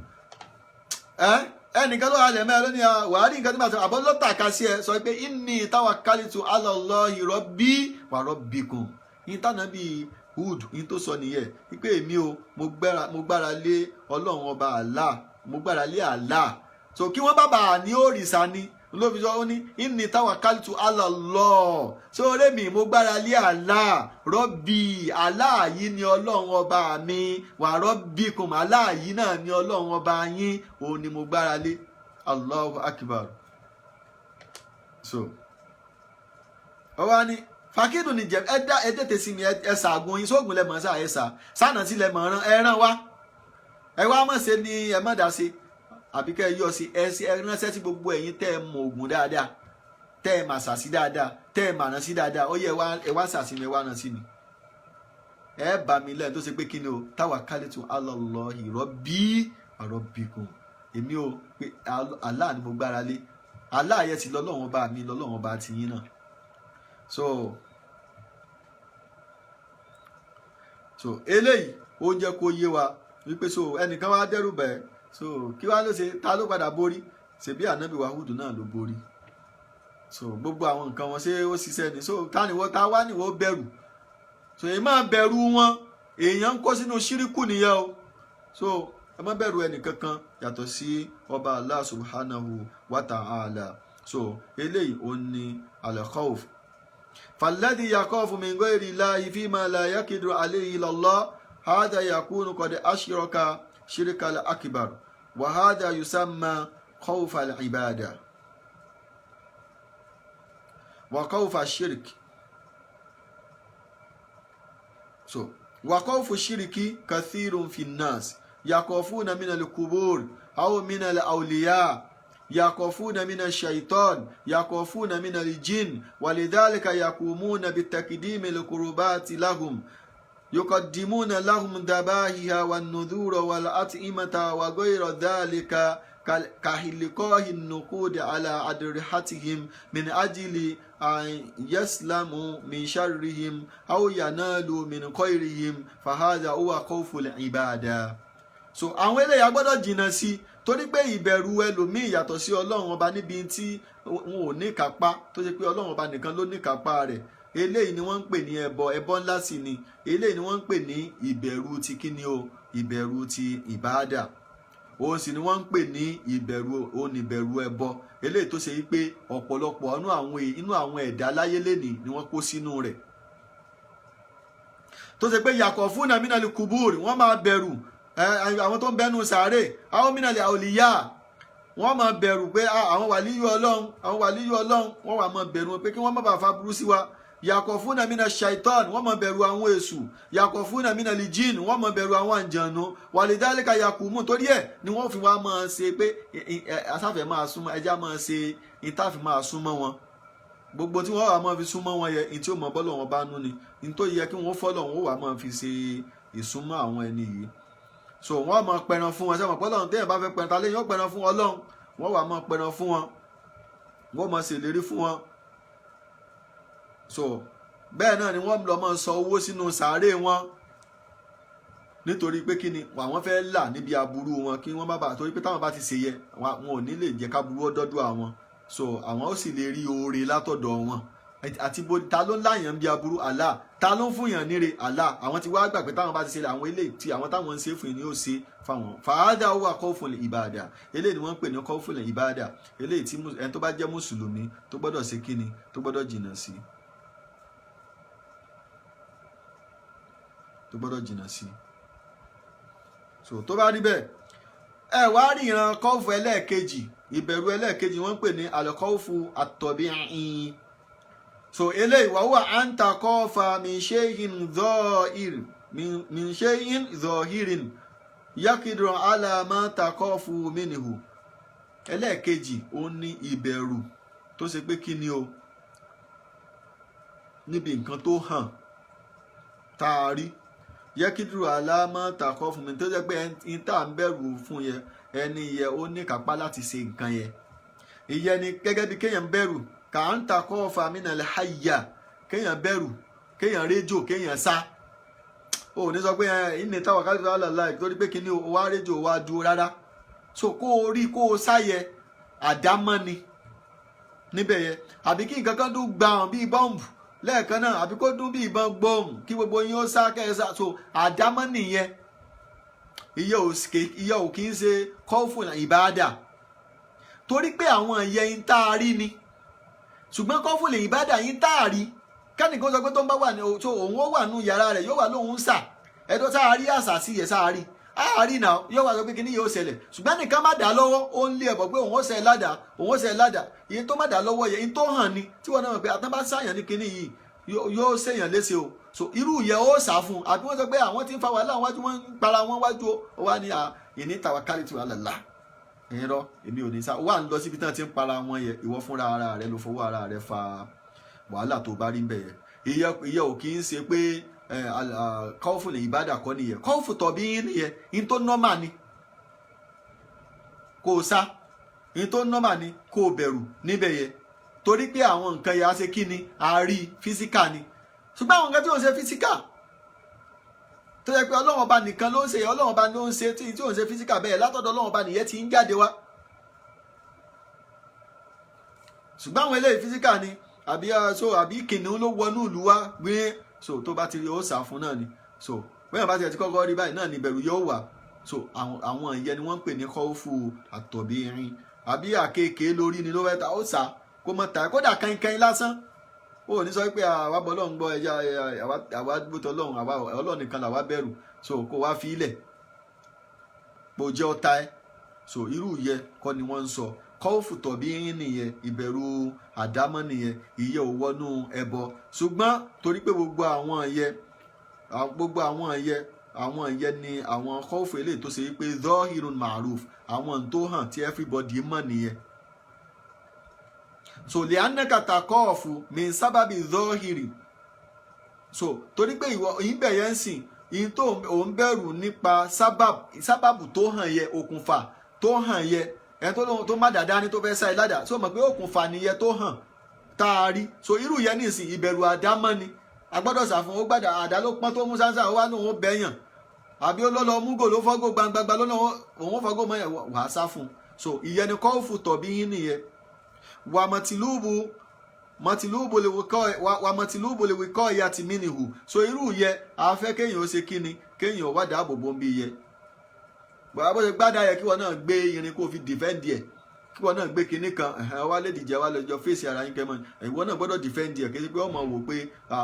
Ẹnìkan ló halẹ̀ mọ́ ẹ lónìí wàá rí nǹkan tí màá sọ, àbọ̀ ló tàka sí ẹ sọ pé inni tawakkaltu ala Allahi rabbi wa rabbikum. Yín tànà bíi Hud, yín tó sọ nìyẹn, wípé èmi o mo gbára lé ọlọ́run ọba Allah, mo gbára lé Allah. So kí wọ́n bàbá ní òrìṣà ni ló fi sọ ó ní inni tawakkaltu ala Allah, so ọ̀rẹ́ mi mo gbára lé Allah, Rabbi, Allah yìí ni ọlọ́run ọba mi, wa rabbikum, Allah yìí náà ni ọlọ́run ọba yín, òun ni mo gbára lé. Allahu akbar. So ọwọ́ ni fàkídù ni jẹ ẹ tètè sí mi, ẹ ṣàgùn yín, sóògùn lẹ́mọ̀ sáà ẹ sà sànà tí lẹ́mọ̀ ẹran wá, ẹ wá mọ̀ ṣe ni ẹ mọ̀ dá sí, àbí kẹ́ ẹ yọ sí ẹ ránṣẹ́ sí gbogbo ẹ̀yin tẹ́ ẹ mọ ògùn dáadáa, tẹ́ ẹ mà sàsí dáadáa, tẹ́ ẹ mà rán sí dáadáa, ó yẹ ẹ wá sàsí mi, ẹ wá rán sí mi. Ẹ bá mi lẹ́yìn tó ṣe pé kí ni o, tawakkaltu ala Allahi rabbi wa rabbikum, èmi o pé Allah ni mo gbára lé, Allah yẹ ti lọ́lọ́run ọba mi, lọ́lọ́run ọba tiyín náà. So eléyìí ó jẹ́ kó yé wa wípé so ẹnìkan wá dẹ́rù bẹ́ẹ̀, so kí wá ló ṣe, ta ló padà borí, ṣebí ànábì wa Húdù náà ló borí. So gbogbo àwọn nǹkan wọn ṣé ó ṣiṣẹ́ ni, so ta wá níwọ bẹ̀rù, so èyí máa bẹ̀rù wọn, èèyàn ń kó sínú ṣíríkù nìyẹn o. So ẹ má bẹ̀rù ẹnìkankan yàtọ̀ sí ọba Allah subhanahu wa ta'ala. So eléyìí ó ní al-khawf. فالذي يخاف من غير الله فيما لا يقدر عليه إلا الله هذا يكون قد أشرك شرك الأكبر وهذا يسمى خوف العبادة وخوف الشرك. وخوف الشرك كثير في الناس يخافون من القبور أو من الأولياء، يخافون من الشيطان، يخافون من الجن، ولذلك يقومون بتقديم القربات لهم، يقدمون لهم ذبائح والنذور والأطعمة وغير ذلك كحلقاء النقود على أضرحتهم من أجل أن يسلموا من شرهم أو ينالوا من خيرهم، فهذا هو خوف العبادة. So àwọn eléyà gbọ́dọ̀ jìnnà sí, torí pé ìbẹ̀rù ẹlòmíì yàtọ̀ sí ọlọ́run ọba níbi tí wọn ò ní kápá, tó ṣe pé ọlọ́run ọba nìkan ló ní kápá rẹ̀. Eléyìí ni wọ́n ń pè ní ẹbọ ńlá sí ni, eléyìí ni wọ́n ń pè ní ìbẹ̀rù ti kíni o, ìbẹ̀rù ti ìbáàdà, òun sì ni wọ́n ń pè ní ìbẹ̀rù ẹbọ, eléyìí tó ṣe wípé ọ̀pọ̀lọpọ̀ inú àwọn ẹ̀dá láyé lénìí ni wọ́n kó sínú rẹ̀, tó ṣe pé yakhafuna minal kubur, wọ́n máa bẹ̀rù àwọn tó ń bẹnu sàárè, àwọn mínàlẹ̀ àwòlíyà, wọ́n máa bẹ̀rù pé àwọn wàlíyù ọlọ́run, wọ́n wà máa bẹ̀rù pé kí wọ́n má bàa fa burú sí wa. Yakhafuna mina shaitan, wọ́n máa bẹ̀rù àwọn èṣù. Yakhafuna mina lijin, wọ́n máa bẹ̀rù àwọn àǹjànú. Walidhalika yakumun, torí ẹ̀ ni wọ́n fi wá máa ṣe pé asáfẹ́ máa súnmọ́, ẹja máa ṣe ìtàfi máa súnmọ́ wọn. Gbogbo tí wọ́n wà máa fi súnmọ́ wọn yẹ ní tí ó mọ bọ́lọ̀ wọn bá nú ni, ní tó yẹ kí wọ́n fọ́lọ̀ wọn wà máa fi ṣe ìsúnmọ́ àwọn ẹni yìí. So wọ́n máa pẹran fún wọn, sẹ́wọ̀n pọ́lọ́run téèyàn bá fẹ́ pẹran ta lẹ́yìn ó pẹran fún Ọlọ́run, wọ́n wà máa pẹran fún wọn. wọ́n máa ṣèlérí fún wọn so bẹ́ẹ̀ náà ni wọ́n lọ máa sọ owó sínú sàárè wọn nítorí pé kí ni àwọn fẹ́ là níbi aburú wọn kí wọ́n má bàa torí pé táwọn bá ti ṣe yẹ wọn ò ní lè jẹ́ káburú ọdọ́dọ́ àwọn so àwọn ó sì lè rí oore látọ̀dọ̀ wọn àti bó ta ló ń láyàn bí aburú Allah ta ló ń fún yàn níre Allah àwọn ti wá gbà pé táwọn bá ti ṣe àwọn eléyìí tí àwọn táwọn ń ṣe fún yìí ni ó ṣe fáwọn fàádà ó wà khawful ìbàdà eléyìí ni wọ́n ń pè ní khawful ìbàdà eléyìí tí ẹni tó bá jẹ́ mùsùlùmí tó gbọ́dọ̀ ṣe kíni tó gbọ́dọ̀ jìnnà sí so tó bá rí bẹ́ẹ̀ ẹ wá rí ìran khawfu ẹlẹ́ẹ̀kejì ìbẹ̀rù ẹlẹ́ẹ̀kejì wọ́n ń pè ní al-khawfu at-tabi'i so eléyìí wà wà an takhafa min shay'in zahirin yakidu ala ma takhafu minhu ẹlẹ́ẹ̀kejì ó ní ìbẹ̀rù tó ṣe pé kí ni o níbi nǹkan tó hàn taari yakidu ala ma takhafu minhu tó jẹ́ pé ẹni tá à ń bẹ̀rù fún yẹ ẹni yẹ ó ní kápá láti ṣe nǹkan yẹ ìyẹn ni gẹ́gẹ́ bí kéèyàn bẹ̀rù kà ń takhafa minal hayya kéèyàn bẹ̀rù kéèyàn réjò kéèyàn sá o ní sọ pé inni tawakkaltu ala Allah torí pé kí ni o wá réjò wá dúró rárá so kó o rí kó o sáyẹ àdámọ́ ni níbẹ̀ yẹ àbí kí nǹkan kan dún gbàùn bíi bọ́ǹbù lẹ́ẹ̀kan náà àbí kó dún bíi ìbọn gbòòmù kí gbogbo yín ó sá kẹ́ẹ̀sá so àdámọ́ nìyẹn ìyẹ́ ò kì í ṣe khawfu ìbáàdà torí pé àwọn ìyẹn ń tá a rí ni ṣùgbọ́n khawfu ìbáàdà yín tá a rí kẹ́nìkan sọ pé tó ń bá wà ní so òun ó wà nù yàrá rẹ̀ yóò wà lóhun sà ẹ̀dọ́ tá a rí àṣà sí yẹ sáà rí àárí náà yóò wá sọ pé kíní yóò ṣẹlẹ̀ ṣùgbọ́n nìkan má dà lọ́wọ́ ó ń lé ẹ̀bọ̀ pé òun ó ṣe ládàá ìyẹn tó má dà lọ́wọ́ yẹ ìyẹn tó hàn ni tí wọ́n náà mọ̀ pé àtàn bá sáyàn ní kíní yìí yóò ṣèyàn léṣe o so irú yẹ ó sà fún àbí wọ́n sọ pé àwọn tí ń fa wàhálà wájú wọn ń para wọn wájú ó wá ní ìní tawakkaltu ala Allah ẹ̀rọ èmi ò ní sá wà ń lọ síbi tí wọ́n ti ń para wọn yẹ ìwọ fúnra ara rẹ ló fọwọ́ ara rẹ fa wàhálà tó bá rí bẹ́ẹ̀ ìyẹ ò kì í ṣe pé khawfu ìbádà kọ́ nìyẹn khawfu tọ̀bí nìyẹn in tó nọ́mà ni kò sá in tó nọ́mà ni kò bẹ̀rù níbẹ̀ yẹ torí pé àwọn nǹkan yẹn á ṣe kí ni a rí físíkà ni ṣùgbọ́n àwọn nǹkan tí ò ń ṣe físíkà tó yẹ pé ọlọ́run ọba nìkan ló ń ṣe ọlọ́run ọba ló ń ṣe tí ò ń ṣe físíkà bẹ́ẹ̀ látọ̀dọ̀ ọlọ́run ọba nìyẹn ti ń jáde wá ṣùgbọ́n àwọn eléyìí físíkà ni àbí kìnìún ló wọnú ìlú wa gbé so tó bá ti rí ó sá fún náà ni so bẹ́ẹ̀ bá ti ẹ̀ ti kọ́kọ́ rí báyìí náà ni ìbẹ̀rù yóò wà so àwọn ìyẹn ni wọ́n ń pè ní khawfu at-tabi'i àbí àkekèé lórí ni ló fẹ́ ta ó sá kó mọ̀ ta kódà kankan lásán ó ní sọ pé àwa bọ́ lọ́hùn gbọ́ ẹja àwa gbótọ́ lọ́hùn àwa ọlọ́run nìkan làwa bẹ̀rù so kó wá fi ilẹ̀ pò jẹ́ ọta ẹ so irú yẹ kọ́ ni wọ́n ń sọ khawfu tabi'i nìyẹn ìbẹ̀rù àdámọ́ nìyẹn ìyẹ́ ò wọnú ẹbọ ṣùgbọ́n torí pé gbogbo àwọn ìyẹn ni àwọn khawfu eléyìí tó ṣe wípé zahirun ma'ruf àwọn tó hàn tí everybody mọ̀ nìyẹn so li'annaka takhafu min sábàbí zahiri so torí pé ìwọ ìbẹ̀ yẹn ń sìn ìyìn tó ń bẹ̀rù nípa sábàbù tó hàn yẹ okùnfà tó hàn yẹ ẹni tó má dáadáa ní tó fẹ́ sáì ládàá tí ó mọ̀ pé òkùnfà nìyẹn tó hàn tá a rí so irú yẹn nìsín ìbẹ̀rù àdámọ́ ni agbọ́dọ̀ sàfún ó gbàdá àdá ló pọ́n tó mú sáńsà ó wá ní òun bẹ̀yàn àbí ó lọ́lọ́ mú gò ló fọ́gò gbangbangba lọ́nà òun fọ́gò mọ́ ẹ̀ wàá sá fún so ìyẹn ni khawfu tabi'i nìyẹn wà mọ̀tìlúbù lè wíkọ́ ìyá ti mí nìhù so irú yẹ afẹ́ kéèyàn ó ṣe kíni kéèyàn ó wá dáàbò bò ń bí yẹ bàbá bó ṣe gbádà yẹ kí wọn náà gbé irin kó fi dìfẹ́ǹdì ẹ̀ kí wọn náà gbé kinní kan wá lè dìjẹ́ wá lè jọ fèsì ara yín kẹ́mọ́ ìwọ náà gbọ́dọ̀ dìfẹ́ǹdì ẹ̀ kí pé ọmọ wò pé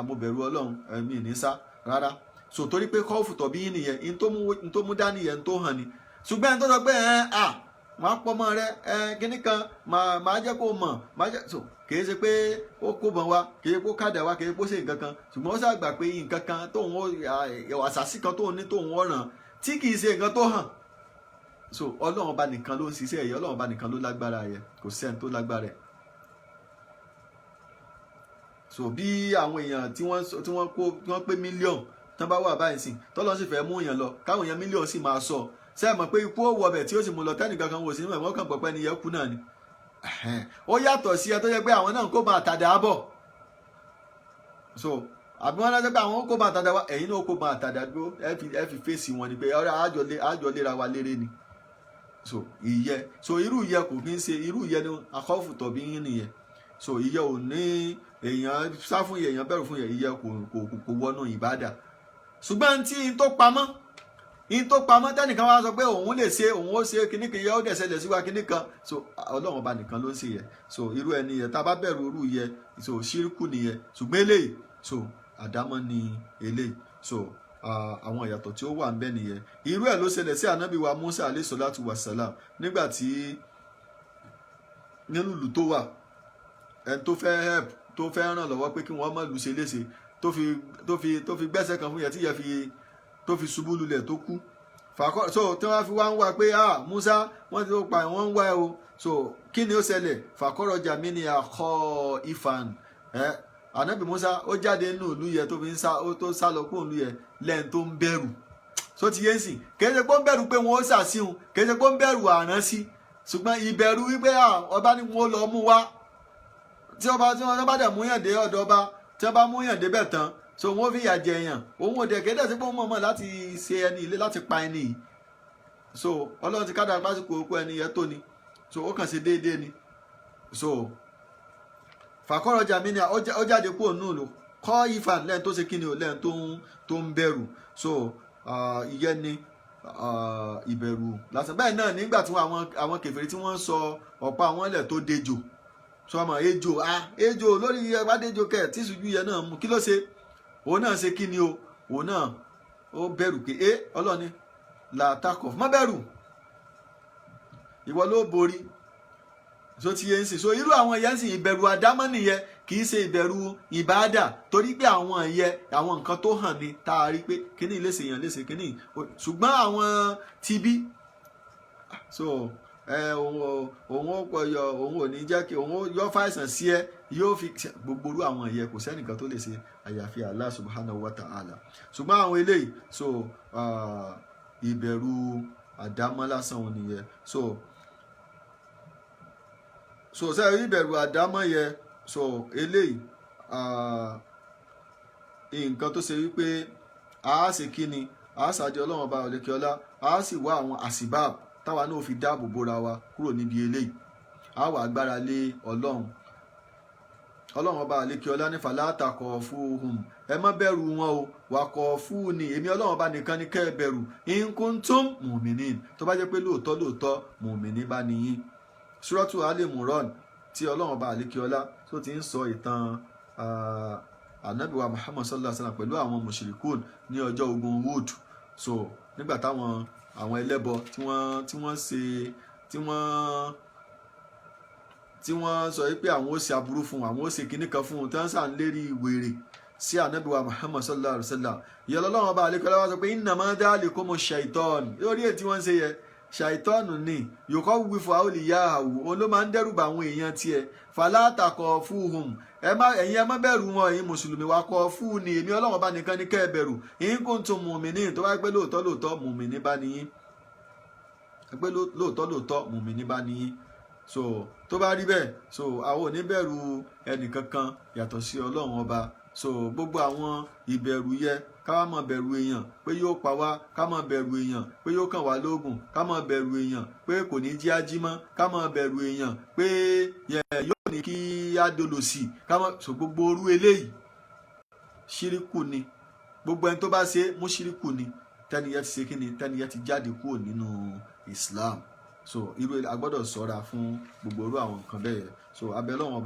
mo bẹ̀rù ọlọ́run mi ní sá rárá so torí pé khawfu tabi'i nìyẹn in tó mú dání yẹn tó hàn ni ṣùgbọ́n ẹni tó sọ pé máa pọ́ mọ́ rẹ kinní kan máa jẹ́ kó mọ̀ máa jẹ́ so kì í ṣe pé ó kó bọ̀n wa kì í ṣe pé ó kàdà wa kì í ṣe pé ó ṣe nǹkan kan ṣùgbọ́n ó ṣàgbà pé nǹkan kan tóun àṣàṣì kan tóun ní tóun ọ̀ràn tí kì í ṣe nǹkan tó hàn so ọlọ́run ọba nìkan ló ń ṣiṣẹ́ ẹ̀yẹ ọlọ́run ọba nìkan ló lágbára yẹ kò sẹ́ni tó lágbára ẹ̀ so bí àwọn èèyàn tí wọ́n pé mílíọ̀nù tán bá wà báyìí sìn tọ́lọ́ sì fẹ́ mú èèyàn lọ káwọn èèyàn mílíọ̀nù sì máa sọ ṣé ẹ mọ̀ pé ikú ó wọ ọbẹ̀ tí ó sì mú lọ tẹ́nìkan kan wò sí mọ̀ wọ́n kàn pọ̀pẹ́ ni yẹn kú náà ni ó yàtọ̀ sí ẹ tó jẹ́ pé àwọn náà kó bá àtàdá bọ̀ so àbí wọn lọ́jọ́ pé àwọn kó bá àtàdá wá ẹ̀yin náà kó bá àtàdá dúró ẹ fi fèsì wọn ni pé ọ̀rẹ́ àjọ lera wa léré ni so ìyẹ́ so irú ìyẹ́ kò kí ń ṣe irú ìyẹ́ ni akọ́fù tọ̀bí yín nìyẹn so ìyẹ́ ò ní èèyàn sá fún ìyẹ́ èèyàn bẹ̀rù fún ìyẹ́ kò wọnú ìbádà ṣùgbọ́n tí in tó pamọ́ tẹ́nìkan wá sọ pé òun lè ṣe òun ó ṣe kíní kan yẹ ó dẹ̀ ṣẹlẹ̀ sí wa kíní kan so ọlọ́run ọba nìkan ló ń ṣe yẹ so irú ẹni yẹ tá a bá bẹ̀rù irú yẹ so ṣírkù nìyẹn ṣùgbọ́n eléyìí so àdámọ́ ni eléyìí so àwọn ìyàtọ̀ tí ó wà ń bẹ nìyẹn irú ẹ̀ ló ṣẹlẹ̀ sí ànábì wa Musa alayhi salatu wassalam nígbà tí nínú ìlú tó wà ẹni tó fẹ́ help tó fẹ́ ràn lọ́wọ́ pé kí wọ́n má lù ṣe léṣe tó fi gbẹ́sẹ̀ kan fún yẹ tí yẹ fi tó fi ṣubú lulẹ̀ tó kú so tí wọ́n fi wá ń wá pé Musa wọ́n ti pa wọ́n ń wá ẹ o so kí ni ó ṣẹlẹ̀ fàkọ́rọ̀jà mi ni àkọ́ ifan ànábì Musa ó jáde nínú ìlú yẹ tó fi ń sá lọ kúrò ìlú yẹ lẹ́yìn tó ń bẹ̀rù so ti yẹn sìn kì í ṣe pé ó ń bẹ̀rù pé wọ́n ó ṣàṣìhun kì í ṣe pé ó ń bẹ̀rù àrán sí ṣùgbọ́n ìbẹ̀rù wípé ọba ni wọ́n lọ mú wá tí wọ́n bá dẹ̀ mú yàn dé ọ̀dọ̀ ọba tí wọ́n bá mú yàn débẹ̀ tán so wọ́n fi yà jẹ èèyàn òun ò dẹ̀ kéde sí pé wọ́n mọ̀ọ́mọ̀ láti ṣe ẹni ilé láti pa ẹni yìí so ọlọ́run ti kádàrá pásíkò òkú ẹni yẹn tó ni so ó kàn ṣe déédéé ni so fàkọ́rọ̀jà mi ni ó jáde kúrò nù lò kọ́ ifá lẹ́yìn tó ṣe kíni o lẹ́yìn tó ń bẹ̀rù so ìyẹn ni ìbẹ̀rù lásán bẹ́ẹ̀ náà nígbà tí àwọn kèfèrí tí wọ́n sọ ọ̀pá àwọn ilẹ̀ tó dejò so ọmọ ejò lórí ẹgbàdéjò kẹ tí ìṣújú yẹn náà mú kí ló ṣe òun náà ṣe kíni o òun náà ó bẹ̀rù pé ọlọ́ni làtàkọ̀ má bẹ̀rù ìwọ ló borí so ti yẹn ń sìn so irú àwọn yẹn ń sìn ìbẹ̀rù àdámọ́ nìyẹn kì í ṣe ìbẹ̀rù ìbáàdà torí pé àwọn nǹkan tó hàn ní tá a rí pé kíní léṣe yàn léṣe kíní ṣùgbọ́n àwọn tibí so òun ò ní jẹ́ kí òun yọ fàìsàn sí ẹ yóò fi gbogbo orú àwọn ẹ̀yẹ kò sẹ́nìkan tó lè ṣe àyàfi Allah subhanahu wa ta'ala ṣùgbọ́n àwọn eléyìí so ìbẹ̀rù àdámọ́ lásán òun nìyẹn so sẹ́yìn ìbẹ̀rù àdámọ́ yẹ so eléyìí nǹkan tó ṣe wípé a ṣe kíni a ṣàjẹ́ ọlọ́run ọba ọ̀lẹ́kẹ́ọ́lá a sì wá àwọn àsìbáàb táwa náà fi dáàbò bóra wa kúrò níbi eléyìí a wà agbára lé ọlọ́run ọba àlékiọlá ní fàlàtà kọ̀ fúhùn ẹ má bẹ̀rù wọn o wà kọ̀ fún ni èmi ọlọ́run ọba nìkan ní kẹ́ ẹ bẹ̀rù in kuntum mu'minin tó bá jẹ́ pé lóòótọ́ mùmìnì bá nìyí Suratu Al-Imran tí ọlọ́run ọba àlékiọlá tó ti ń sọ ìtàn anabiwa Muhammad sallallahu alaihi wasallam pẹ̀lú àwọn mushrikun ní ọjọ́ ogun Uhud so nígbà táwọn ẹlẹ́bọ tí wọ́n sọ pé àwọn ó ṣe aburú fún àwọn ó ṣe kinní kan fún tí wọ́n sàn lérí wèrè sí ànábìwá Muhammad sallallahu alaihi wasallam ìyẹn lọ́wọ́ ọba àlékọ́lá wá sọ pé innama dhalikum shaitan lórí ètí wọ́n ń ṣe yẹ ṣàìtọ́nù ni yòókọ́ wí fún àwọn olùyá àwò òun ló máa ń dẹ́rùbà àwọn èèyàn tiẹ̀ fàlàtà kọ̀ fúhùn ẹ̀yin ẹ má bẹ̀rù wọn ẹ̀yin mùsùlùmí wa kọ̀ fún ni èmi ọlọ́wọ́n bá nìkan ní kẹ́ ẹ bẹ̀rù in kuntum mu'minin tó bá pẹ́ lóòótọ́ mùmìnì bá níyín pé lóòótọ́ mùmìnì bá níyín so tó bá rí bẹ́ẹ̀ so àwọn ò ní bẹ̀rù ẹnìkankan yàtọ̀ sí ọlọ́run ọba so gbogbo àwọn ìbẹ̀rù yẹ ká má má bẹ̀rù èèyàn pé yóò pa wá ká má bẹ̀rù èèyàn pé yóò kàn wá lóògùn ká má bẹ̀rù èèyàn pé kò ní jí ají mọ́ ká má bẹ̀rù èèyàn pé yóò ní kí á dolòsì ká má so gbogbo orú eléyìí ṣíríkù ni gbogbo ẹni tó bá ṣe mú ṣíríkù ni tẹ́niyẹ ti ṣe kí ni tẹ́niyẹ ti jáde kúrò nínú Islam so irú agbọ́dọ̀ ṣọ́ra fún gbogbo orú àwọn nǹkan bẹ́ẹ̀ so abẹ́lọ́wọ̀n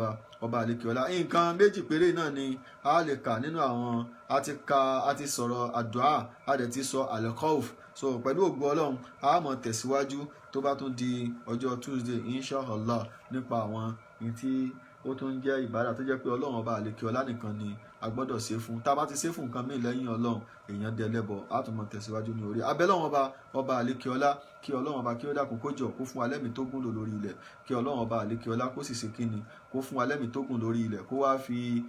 ọba àlékiọlá nǹkan méjì péré náà ni a lè kà nínú àwọn a ti sọ̀rọ̀ àdúà a dẹ̀ ti sọ al-khawf so pẹ̀lú ògo Ọlọ́run a máa tẹ̀síwájú tó bá tún di ọjọ́ Tuesday inshallah nípa àwọn ní tí ó tún jẹ́ ìbádà tó jẹ́ pé ọlọ́run ọba àlekè ọlá nìkan ni a gbọ́dọ̀ ṣe fún. Tá a bá ti ṣe fún nǹkan míì lẹ́yìn ọlọ́run èèyàn dẹlẹ́bọ. Á tún mọ tẹ̀síwájú ní orí abẹ́lọ́run ọba àlekè ọlá, kí ọlọ́run ọba kí ó dákun kó jọ kó fún wa lẹ́mìí tó gùn lò lórí ilẹ̀, kí ọlọ́run ọba àlekè ọlá kó sì ṣe kíni, kó fún wa lẹ́mìí tó gùn lórí ilẹ̀, kó wá fi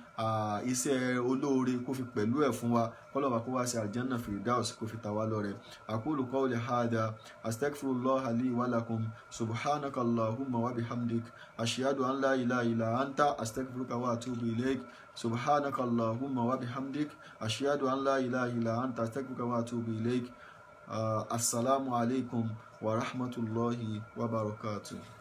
iṣẹ́ olóore kó fi pẹ̀lú ẹ̀ fún wa, kọ́lọ́ba kó wá sí aljanna firdaus kó fi ta wá lọ́rẹ. aqulu qawli hadha astaghfirullaha li wa lakum subhanaka allahumma wa bihamdik ashhadu an la ilaha illa anta astaghfiruka wa atubu ilayk subhanaka allahumma wa bihamdik ashhadu an la ilaha illa anta astaghfiruka wa atubu ilayk. Assalamu alaikum wa rahmatullahi wa barakatuh.